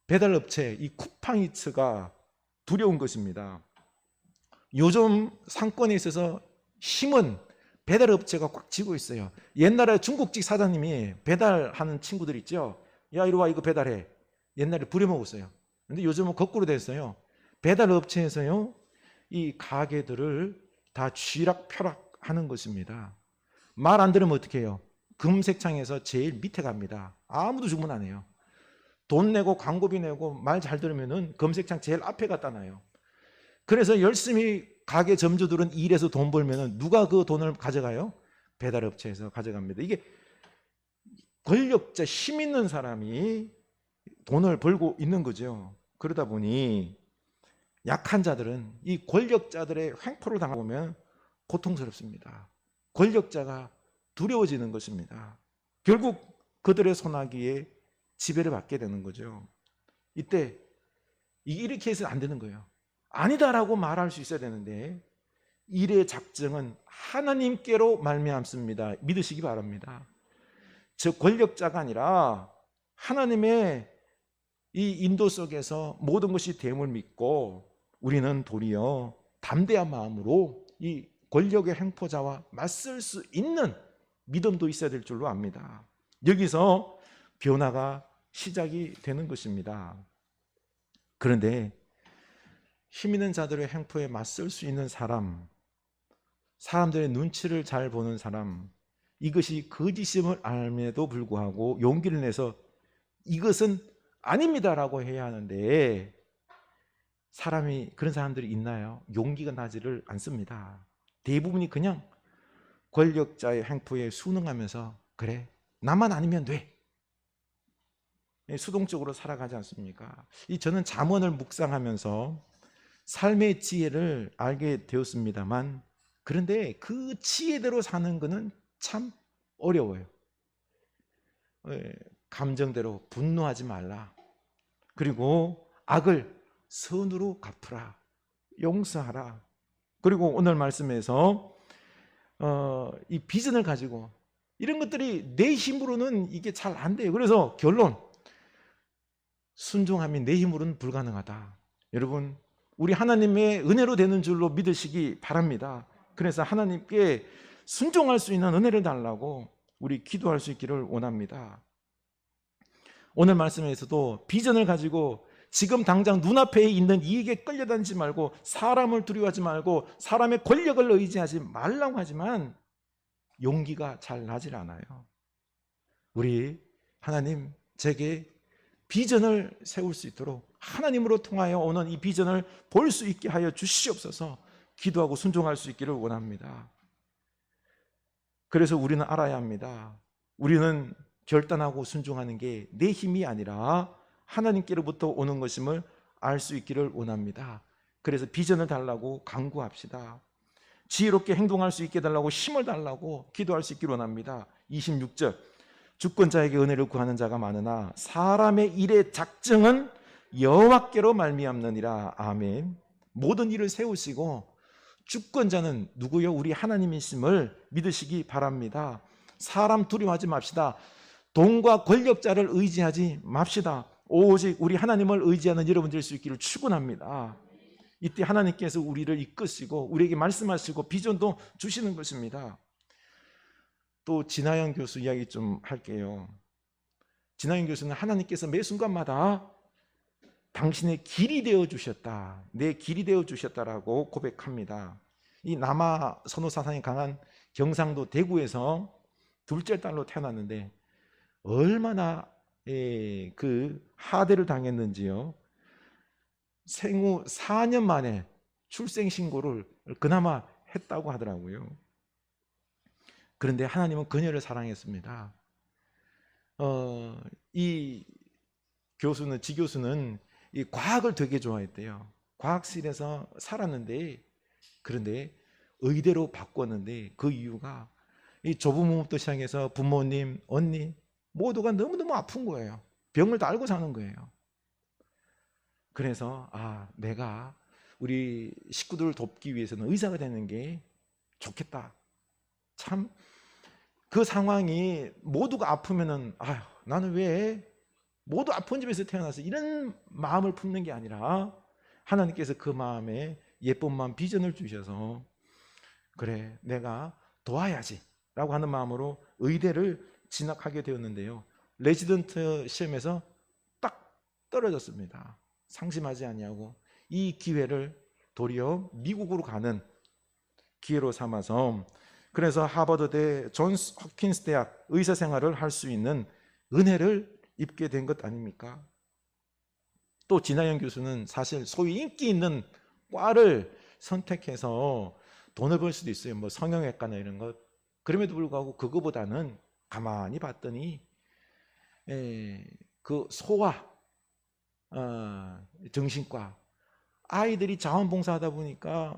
배달업체 이 쿠팡이츠가 두려운 것입니다. 요즘 상권에 있어서 힘은 배달업체가 꽉 쥐고 있어요. 옛날에 중국집 사장님이 배달하는 친구들 있죠. 야, 이리 와, 이거 배달해. 옛날에 부려먹었어요. 근데 요즘은 거꾸로 됐어요. 배달업체에서요, 이 가게들을 다 쥐락펴락 하는 것입니다. 말 안 들으면 어떻게 해요? 검색창에서 제일 밑에 갑니다. 아무도 주문 안 해요. 돈 내고 광고비 내고 말 잘 들으면은 검색창 제일 앞에 갖다 놔요. 그래서 열심히 가게 점주들은 일해서 돈 벌면은 누가 그 돈을 가져가요? 배달업체에서 가져갑니다. 이게 권력자, 힘 있는 사람이 돈을 벌고 있는 거죠. 그러다 보니 약한 자들은 이 권력자들의 횡포를 당하면 고통스럽습니다. 권력자가 두려워지는 것입니다. 결국 그들의 손아귀에 지배를 받게 되는 거죠. 이때 이렇게 해서는 안 되는 거예요. 아니다라고 말할 수 있어야 되는데 일의 작정은 하나님께로 말미암습니다. 믿으시기 바랍니다. 저 권력자가 아니라 하나님의 이 인도 속에서 모든 것이 됨을 믿고 우리는 도리어 담대한 마음으로 이 권력의 횡포자와 맞설 수 있는 믿음도 있어야 될 줄로 압니다. 여기서 변화가 시작이 되는 것입니다. 그런데 힘 있는 자들의 횡포에 맞설 수 있는 사람들의 눈치를 잘 보는 사람, 이것이 거짓임을 알면에도 불구하고 용기를 내서 이것은 아닙니다라고 해야 하는데 그런 사람들이 있나요? 용기가 나지를 않습니다. 대부분이 그냥 권력자의 횡포에 순응하면서 그래, 나만 아니면 돼. 수동적으로 살아가지 않습니까? 저는 잠언을 묵상하면서 삶의 지혜를 알게 되었습니다만 그런데 그 지혜대로 사는 것은 참 어려워요. 감정대로 분노하지 말라. 그리고 악을 선으로 갚으라. 용서하라. 그리고 오늘 말씀에서 이 비전을 가지고 이런 것들이 내 힘으로는 이게 잘 안 돼요. 그래서 결론, 순종함이 내 힘으로는 불가능하다. 여러분, 우리 하나님의 은혜로 되는 줄로 믿으시기 바랍니다. 그래서 하나님께 순종할 수 있는 은혜를 달라고 우리 기도할 수 있기를 원합니다. 오늘 말씀에서도 비전을 가지고 지금 당장 눈앞에 있는 이익에 끌려다니지 말고 사람을 두려워하지 말고 사람의 권력을 의지하지 말라고 하지만 용기가 잘 나질 않아요. 우리 하나님, 제게 비전을 세울 수 있도록 하나님으로 통하여 오는 이 비전을 볼 수 있게 하여 주시옵소서. 기도하고 순종할 수 있기를 원합니다. 그래서 우리는 알아야 합니다. 우리는 결단하고 순종하는 게 내 힘이 아니라 하나님께로부터 오는 것임을 알 수 있기를 원합니다. 그래서 비전을 달라고 간구합시다. 지혜롭게 행동할 수 있게 달라고 힘을 달라고 기도할 수 있기를 원합니다. 26절, 주권자에게 은혜를 구하는 자가 많으나 사람의 일의 작정은 여호와께로 말미암느니라. 아멘. 모든 일을 세우시고 주권자는 누구요? 우리 하나님이심을 믿으시기 바랍니다. 사람 두려워하지 맙시다. 돈과 권력자를 의지하지 맙시다. 오직 우리 하나님을 의지하는 여러분 될 수 있기를 축원합니다. 이때 하나님께서 우리를 이끄시고 우리에게 말씀하시고 비전도 주시는 것입니다. 또 진하영 교수 이야기 좀 할게요. 진하영 교수는 하나님께서 매 순간마다 당신의 길이 되어 주셨다, 내 길이 되어 주셨다라고 고백합니다. 이 남아 선호 사상이 강한 경상도 대구에서 둘째 딸로 태어났는데 얼마나 그 하대를 당했는지요. 생후 4년 만에 출생신고를 그나마 했다고 하더라고요. 그런데 하나님은 그녀를 사랑했습니다. 이 교수는, 지교수는 이 과학을 되게 좋아했대요. 과학실에서 살았는데, 그런데 의대로 바꿨는데 그 이유가 이 조부모부터 시작해서 부모님, 언니 모두가 너무너무 아픈 거예요. 병을 다 알고 사는 거예요. 그래서 내가 우리 식구들을 돕기 위해서는 의사가 되는 게 좋겠다. 참 그 상황이 모두가 아프면은 나는 왜 모두 아픈 집에서 태어나서 이런 마음을 품는 게 아니라 하나님께서 그 마음에 예쁜 마음, 비전을 주셔서 그래, 내가 도와야지 라고 하는 마음으로 의대를 진학하게 되었는데요. 레지던트 시험에서 딱 떨어졌습니다. 상심하지 아니하고 이 기회를 도리어 미국으로 가는 기회로 삼아서, 그래서 하버드대, 존스 홉킨스 대학 의사 생활을 할 수 있는 은혜를 입게 된 것 아닙니까? 또 진하영 교수는 사실 소위 인기 있는 과를 선택해서 돈을 벌 수도 있어요. 뭐 성형외과나 이런 것. 그럼에도 불구하고 그거보다는 가만히 봤더니 그 소아 정신과 아이들이 자원봉사하다 보니까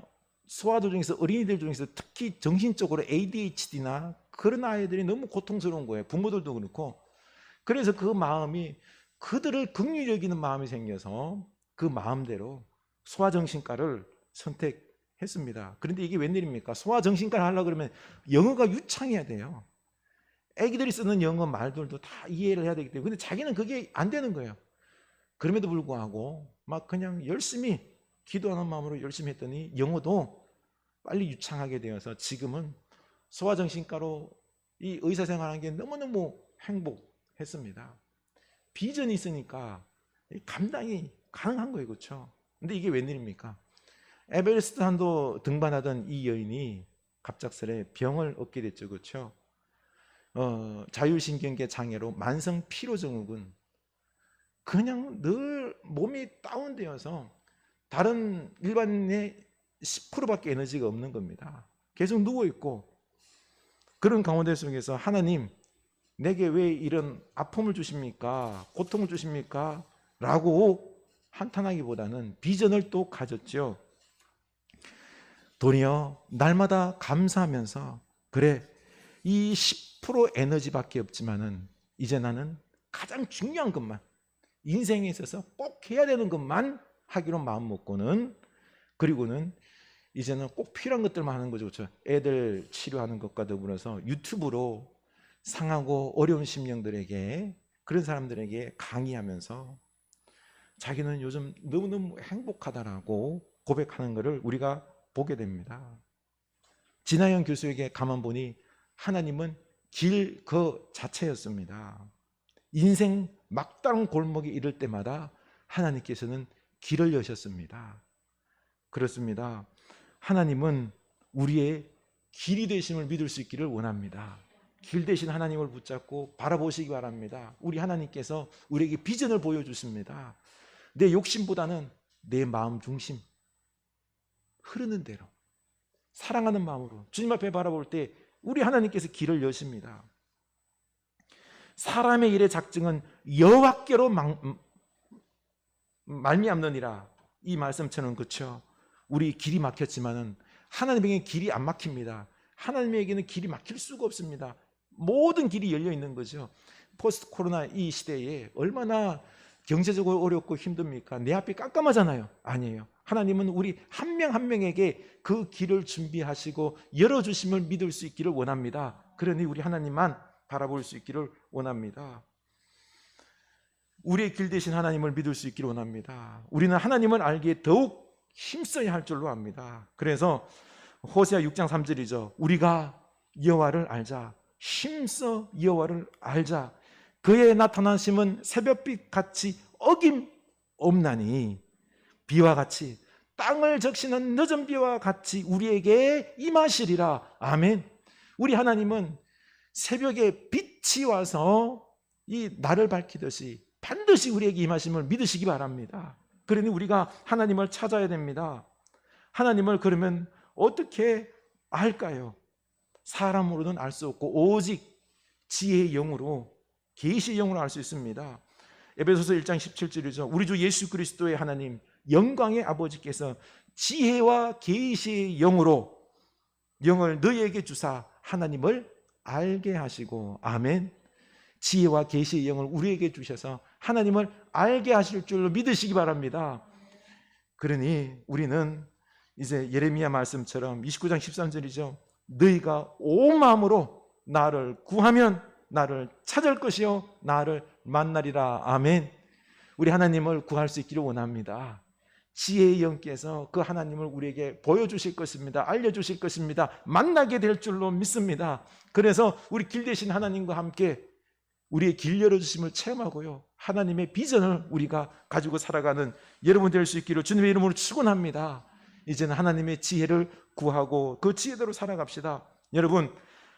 소아들 중에서, 어린이들 중에서 특히 정신적으로 ADHD나 그런 아이들이 너무 고통스러운 거예요. 부모들도 그렇고. 그래서 그 마음이, 그들을 긍휼히 여기는 마음이 생겨서 그 마음대로 소아정신과를 선택했습니다. 그런데 이게 웬일입니까? 소아정신과를 하려고 그러면 영어가 유창해야 돼요. 애기들이 쓰는 영어 말들도 다 이해를 해야 되기 때문에. 근데 자기는 그게 안 되는 거예요. 그럼에도 불구하고 막 그냥 열심히 기도하는 마음으로 열심히 했더니 영어도 빨리 유창하게 되어서 지금은 소아정신과로 이 의사생활하는 게 너무너무 행복했습니다. 비전이 있으니까 감당이 가능한 거예요. 그렇죠? 근데 이게 웬일입니까? 에베레스트 산도 등반하던 이 여인이 갑작스레 병을 얻게 됐죠. 그렇죠? 자율신경계 장애로 만성 피로증후군, 그냥 늘 몸이 다운되어서 다른 일반인의 10%밖에 에너지가 없는 겁니다. 계속 누워있고, 그런 가운데 속에서 하나님, 내게 왜 이런 아픔을 주십니까? 고통을 주십니까? 라고 한탄하기보다는 비전을 또 가졌죠. 도리어 날마다 감사하면서, 그래, 이 10% 에너지밖에 없지만은 이제 나는 가장 중요한 것만, 인생에 있어서 꼭 해야 되는 것만 하기로 마음 먹고는, 그리고는 이제는 꼭 필요한 것들만 하는 거죠. 그렇죠? 애들 치료하는 것과 더불어서 유튜브로 상하고 어려운 심령들에게, 그런 사람들에게 강의하면서 자기는 요즘 너무너무 행복하다라고 고백하는 것을 우리가 보게 됩니다. 진하영 교수에게 가만 보니 하나님은 길 그 자체였습니다. 인생 막다른 골목에 이를 때마다 하나님께서는 길을 여셨습니다. 그렇습니다. 하나님은 우리의 길이 되심을 믿을 수 있기를 원합니다. 길 대신 하나님을 붙잡고 바라보시기 바랍니다. 우리 하나님께서 우리에게 비전을 보여주십니다. 내 욕심보다는 내 마음 중심, 흐르는 대로 사랑하는 마음으로 주님 앞에 바라볼 때 우리 하나님께서 길을 여십니다. 사람의 일의 작정은 여호와께로 말미암느니라, 이 말씀처럼. 그렇죠? 우리 길이 막혔지만은 하나님에게는 길이 안 막힙니다. 하나님에게는 길이 막힐 수가 없습니다. 모든 길이 열려 있는 거죠. 포스트 코로나 이 시대에 얼마나 경제적으로 어렵고 힘듭니까? 내 앞이 깜깜하잖아요. 아니에요. 하나님은 우리 한 명 한 명에게 그 길을 준비하시고 열어주심을 믿을 수 있기를 원합니다. 그러니 우리 하나님만 바라볼 수 있기를 원합니다. 우리의 길 대신 하나님을 믿을 수 있기를 원합니다. 우리는 하나님을 알기에 더욱 힘써야 할 줄로 압니다. 그래서 호세아 6장 3절이죠. 우리가 여호와를 알자, 힘써 여호와를 알자. 그의 나타나심은 새벽빛 같이 어김없나니 비와 같이, 땅을 적시는 늦은 비와 같이 우리에게 임하시리라. 아멘. 우리 하나님은 새벽에 빛이 와서 이 날을 밝히듯이 반드시 우리에게 임하심을 믿으시기 바랍니다. 그러니 우리가 하나님을 찾아야 됩니다. 하나님을 그러면 어떻게 알까요? 사람으로는 알 수 없고 오직 지혜의 영으로, 계시의 영으로 알 수 있습니다. 에베소서 1장 17절이죠. 우리 주 예수 그리스도의 하나님 영광의 아버지께서 지혜와 계시의 영으로 영을 너희에게 주사 하나님을 알게 하시고. 아멘. 지혜와 계시의 영을 우리에게 주셔서 하나님을 알게 하실 줄로 믿으시기 바랍니다. 그러니 우리는 이제 예레미야 말씀처럼 29장 13절이죠. 너희가 온 마음으로 나를 구하면 나를 찾을 것이요 나를 만나리라. 아멘. 우리 하나님을 구할 수 있기를 원합니다. 지혜의 영께서 그 하나님을 우리에게 보여주실 것입니다. 알려주실 것입니다. 만나게 될 줄로 믿습니다. 그래서 우리 길 대신 하나님과 함께 우리의 길 열어주심을 체험하고요, 하나님의 비전을 우리가 가지고 살아가는 여러분 될 수 있기를 주님의 이름으로 축원합니다. 이제는 하나님의 지혜를 구하고 그 지혜대로 살아갑시다. 여러분,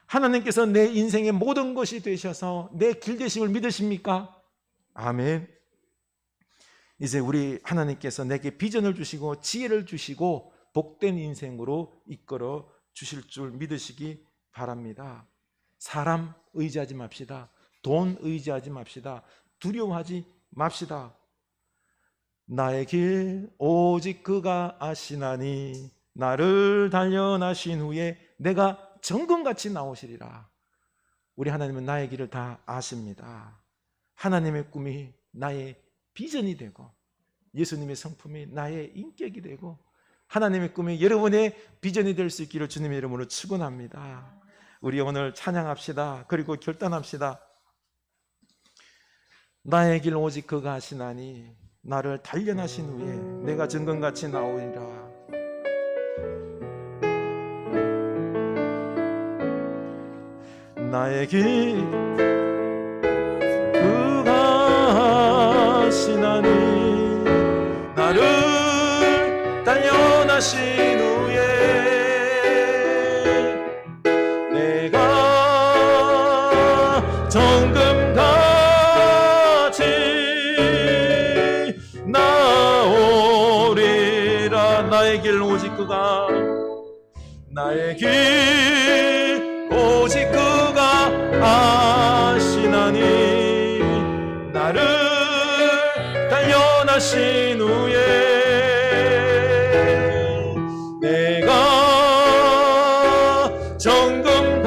하나님께서 내 인생의 모든 것이 되셔서 내 길 되심을 믿으십니까? 아멘. 이제 우리 하나님께서 내게 비전을 주시고 지혜를 주시고 복된 인생으로 이끌어 주실 줄 믿으시기 바랍니다. 사람 의지하지 맙시다. 돈 의지하지 맙시다. 두려워하지 맙시다. 나의 길 오직 그가 아시나니 나를 단련하신 후에 내가 정금같이 나오시리라. 우리 하나님은 나의 길을 다 아십니다. 하나님의 꿈이 나의 비전이 되고 예수님의 성품이 나의 인격이 되고 하나님의 꿈이 여러분의 비전이 될 수 있기를 주님의 이름으로 축원합니다. 우리 오늘 찬양합시다. 그리고 결단합시다. 나의 길 오직 그가 하시나니 나를 단련하신 후에 내가 정금같이 나오리라. 나의 길 그가 하시나니 나를 단련하신 후에 내가 정금같이 나오리라. 나의 길 오직 그가 나의 길 오직 그가 아시나니 나를 단련하신 후에 내가 정금같이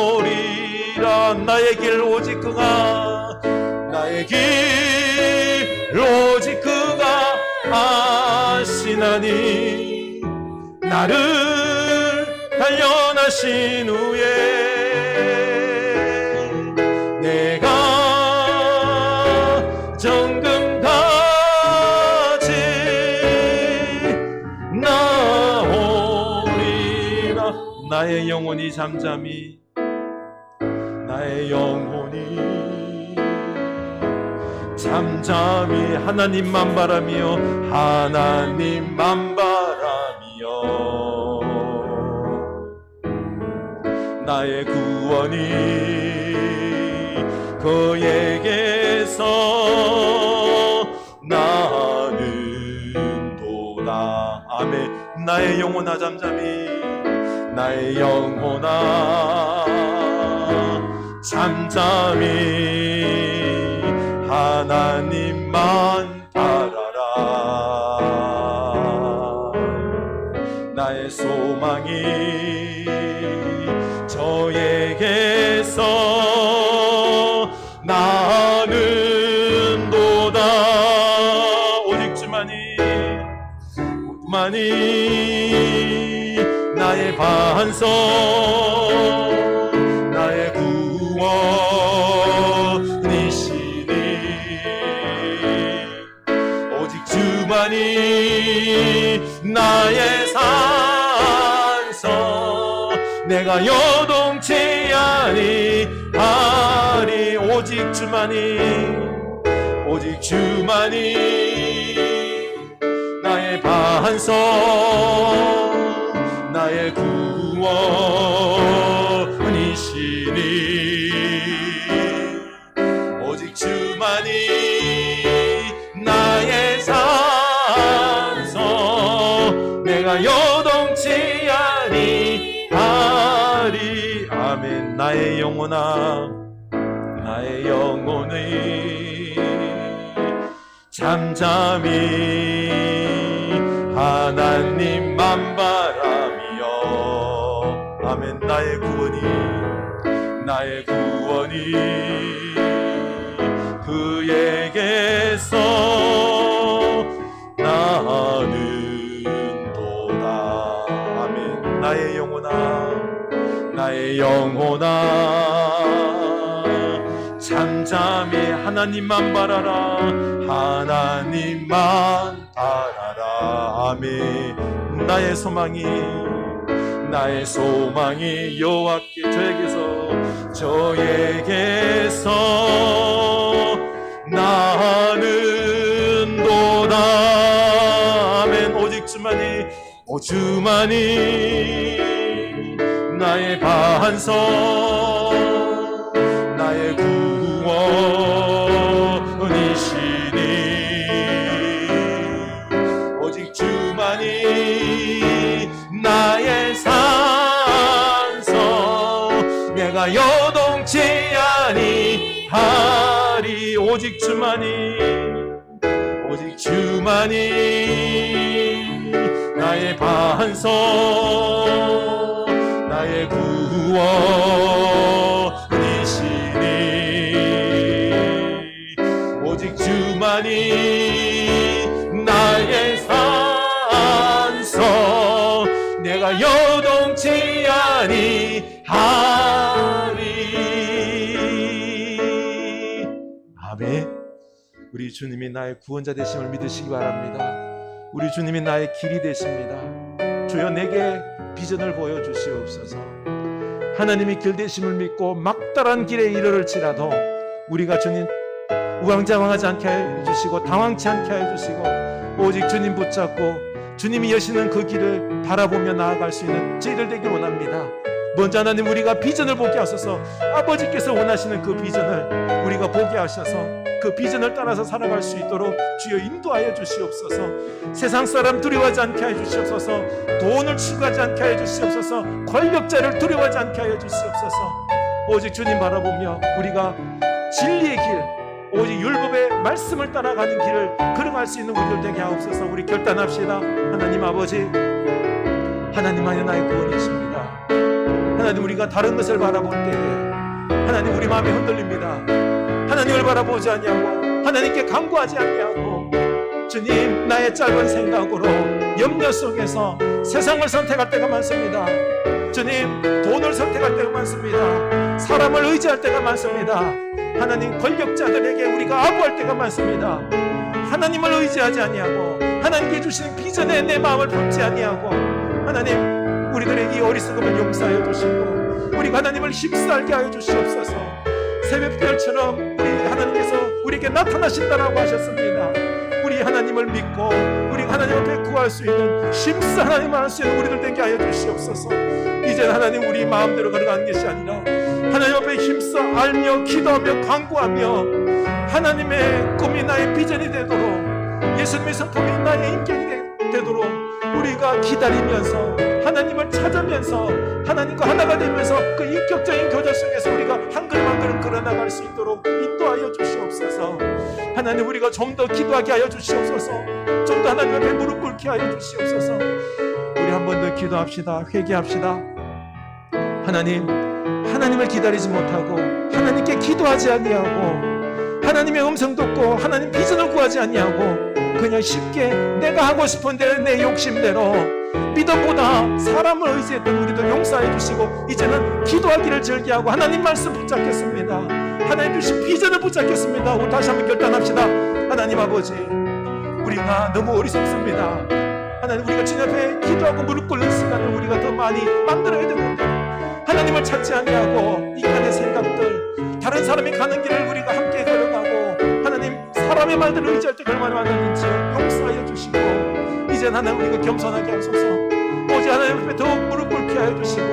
나오리라. 나의 길 오직 그가 나의 길 오직 그가 아시나니 나를 단련하신 후에 내가 정금같이 나오리라. 나의 영혼이 잠잠히 나의 영혼이 잠잠히 하나님만 바라며 하나님만 바라며 나의 구원이 그에게서 나는 도다. 아멘. 나의 영혼아 잠잠히 나의 영혼아 잠잠히 하나님만 바라라. 나의 소망이 저에게서 나는 도다. 오직 주만이 나의 반석 나의 구원이시니 오직 주만이 나의 산성 내가 요동치 아니하리. 오직 주만이 나의 반석 나의 구원이시니 오직 주만이 나의 산성 내가 요동치 아니하리. 아멘. 나의 영혼아 나의 영혼이 잠잠히 하나님만 바라며 아멘. 나의 구원이 그에게서 나는 도다. 아멘. 나의 영혼아 잠잠히 하나님만 바라라. 하나님만 바라라. 아멘. 나의 소망이 여호와께 저에게서 나는 도다. 아멘. 오직 주만이 나의 반석 나의 구원이시니 오직 주만이 나의 산성 내가 요동치 하리. 오직 주만이, 오직 주만이 나의 반석, 나의 구원이시니. 오직 주만이 나의 산성, 내가 요동치 아니하리. 아멘. 우리 주님이 나의 구원자 되심을 믿으시기 바랍니다. 우리 주님이 나의 길이 되십니다. 주여 내게 비전을 보여주시옵소서. 하나님이 길 되심을 믿고 막다른 길에 이르를지라도 우리가 주님 우왕좌왕하지 않게 해주시고 당황치 않게 해주시고 오직 주님 붙잡고 주님이 여시는 그 길을 바라보며 나아갈 수 있는 저희들 되길 원합니다. 먼저 하나님 우리가 비전을 보게 하소서. 아버지께서 원하시는 그 비전을 우리가 보게 하셔서 그 비전을 따라서 살아갈 수 있도록 주여 인도하여 주시옵소서. 세상 사람 두려워하지 않게 하여 주시옵소서. 돈을 추구하지 않게 하여 주시옵소서. 권력자를 두려워하지 않게 하여 주시옵소서. 오직 주님 바라보며 우리가 진리의 길, 오직 율법의 말씀을 따라가는 길을 걸어갈 수 있는 우리들 되게 하옵소서. 우리 결단합시다. 하나님 아버지, 하나님만이 나의 구원이십니다. 하나님 우리가 다른 것을 바라볼 때에 하나님 우리 마음이 흔들립니다. 하나님을 바라보지 아니하고 하나님께 간구하지 아니하고 주님 나의 짧은 생각으로 염려 속에서 세상을 선택할 때가 많습니다. 주님 돈을 선택할 때가 많습니다. 사람을 의지할 때가 많습니다. 하나님 권력자들에게 우리가 아부할 때가 많습니다. 하나님을 의지하지 아니하고 하나님께 주시는 비전에 내 마음을 품지 아니하고 하나님 우리들의 이 어리석음을 용서하여 주시고 우리가 하나님을 힘쓰게 하여 주시옵소서. 새벽별처럼 우리 하나님께서 우리에게 나타나신다라고 하셨습니다. 우리 하나님을 믿고 우리 하나님 앞에 구할 수 있는 힘써 하나님을 알 수 있는 우리들 되게 하여 주시옵소서. 이제 하나님 우리 마음대로 걸어가는 것이 아니라 하나님 앞에 힘써 알며 기도하며 간구하며 하나님의 꿈이 나의 비전이 되도록 예수님의 성품이 나의 인격이 되도록 우리가 기다리면서 하나님을 찾으면서 하나님과 하나가 되면서 그 인격적인 교제 속에서 우리가 한 걸음 한 걸음 걸어나갈 수 있도록 인도하여 주시옵소서. 하나님 우리가 좀 더 기도하게 하여 주시옵소서. 좀 더 하나님 앞에 무릎 꿇게 하여 주시옵소서. 우리 한 번 더 기도합시다. 회개합시다. 하나님을 기다리지 못하고 하나님께 기도하지 아니하고 하나님의 음성 듣고 하나님 비전을 구하지 아니하고 그냥 쉽게 내가 하고 싶은 대로 내 욕심대로 믿음보다 사람을 의지했던 우리도 용서해 주시고 이제는 기도하기를 즐겨하고 하나님 말씀 붙잡겠습니다. 하나님 주신 비전을 붙잡겠습니다. 우리 다시 한번 결단합시다. 하나님 아버지 우리가 너무 어리석습니다. 하나님 우리가 주님 앞에 기도하고 무릎 꿇는 시간을 우리가 더 많이 만들어야 되는데 하나님을 찾지 아니하고 인간의 생각들 다른 사람이 가는 길을 우리가 함께 걸어가고 하나님 사람의 말들을 의지할 때 얼마나 많았는지 용서하여 주시고 이제 하나님 우리가 겸손하게 하소서. 오직 하나님 앞에 더욱 무릎 꿇게 하여 주시고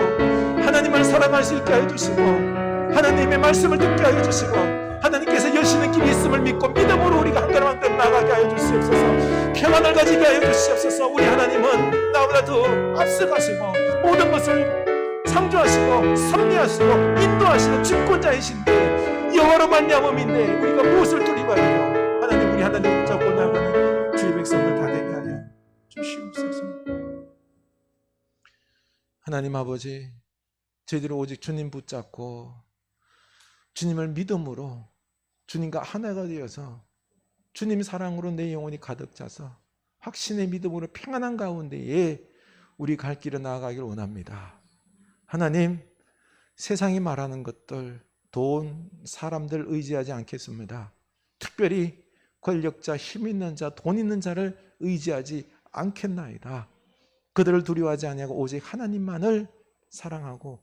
하나님을 사랑할 수 있게 하여 주시고 하나님의 말씀을 듣게 하여 주시고 하나님께서 여시는 길이 있음을 믿고 믿음으로 우리가 한 걸음 한 걸음 나가게 하여 주시옵소서. 평안을 가지게 하여 주시옵소서. 우리 하나님은 나보다 더 앞서가시고 모든 것을 창조하시고 섭리하시고 인도하시는 주권자이신데 여호와로 말미암음인데 우리가 무엇을 두려워하며 하나님 우리 하나님 붙잡고 나가는 주의 백성들 다 되게 하여 주시옵소서. 하나님 아버지 저희들이 오직 주님 붙잡고 주님을 믿음으로 주님과 하나가 되어서 주님 사랑으로 내 영혼이 가득 차서 확신의 믿음으로 평안한 가운데에 우리 갈 길을 나아가길 원합니다. 하나님 세상이 말하는 것들 돈, 사람들 의지하지 않겠습니다. 특별히 권력자, 힘 있는 자, 돈 있는 자를 의지하지 않겠나이다. 그들을 두려워하지 아니하고 오직 하나님만을 사랑하고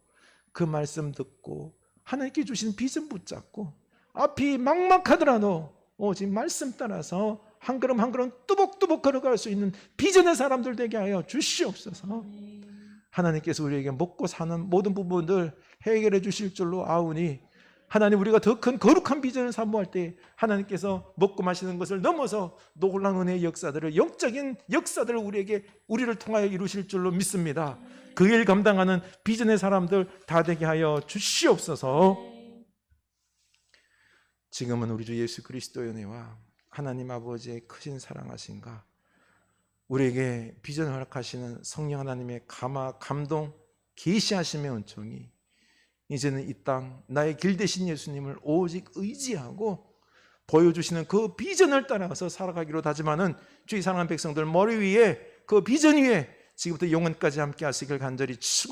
그 말씀 듣고 하나님께 주신 비전 붙잡고 앞이 막막하더라도 오직 말씀 따라서 한 걸음 한 걸음 뚜벅뚜벅 걸어갈 수 있는 비전의 사람들 되게 하여 주시옵소서. 하나님께서 우리에게 먹고 사는 모든 부분들 해결해 주실 줄로 아우니 하나님 우리가 더 큰 거룩한 비전을 사모할 때 하나님께서 먹고 마시는 것을 넘어서 놀라운 은혜의 역사들을 영적인 역사들을 우리를 통하여 이루실 줄로 믿습니다. 그 일 감당하는 비전의 사람들 다 되게 하여 주시옵소서. 지금은 우리 주 예수 그리스도의 은혜와 하나님 아버지의 크신 사랑하신가, 우리에게 비전을 허락하시는 성령 하나님의 감동 계시하심의 은총이 이제는 이 땅 나의 길 되신 예수님을 오직 의지하고 보여주시는 그 비전을 따라서 살아가기로 다짐하는 주의 사랑하는 백성들 머리 위에 그 비전 위에 지금부터 영원까지 함께 하시길 간절히 축원합니다.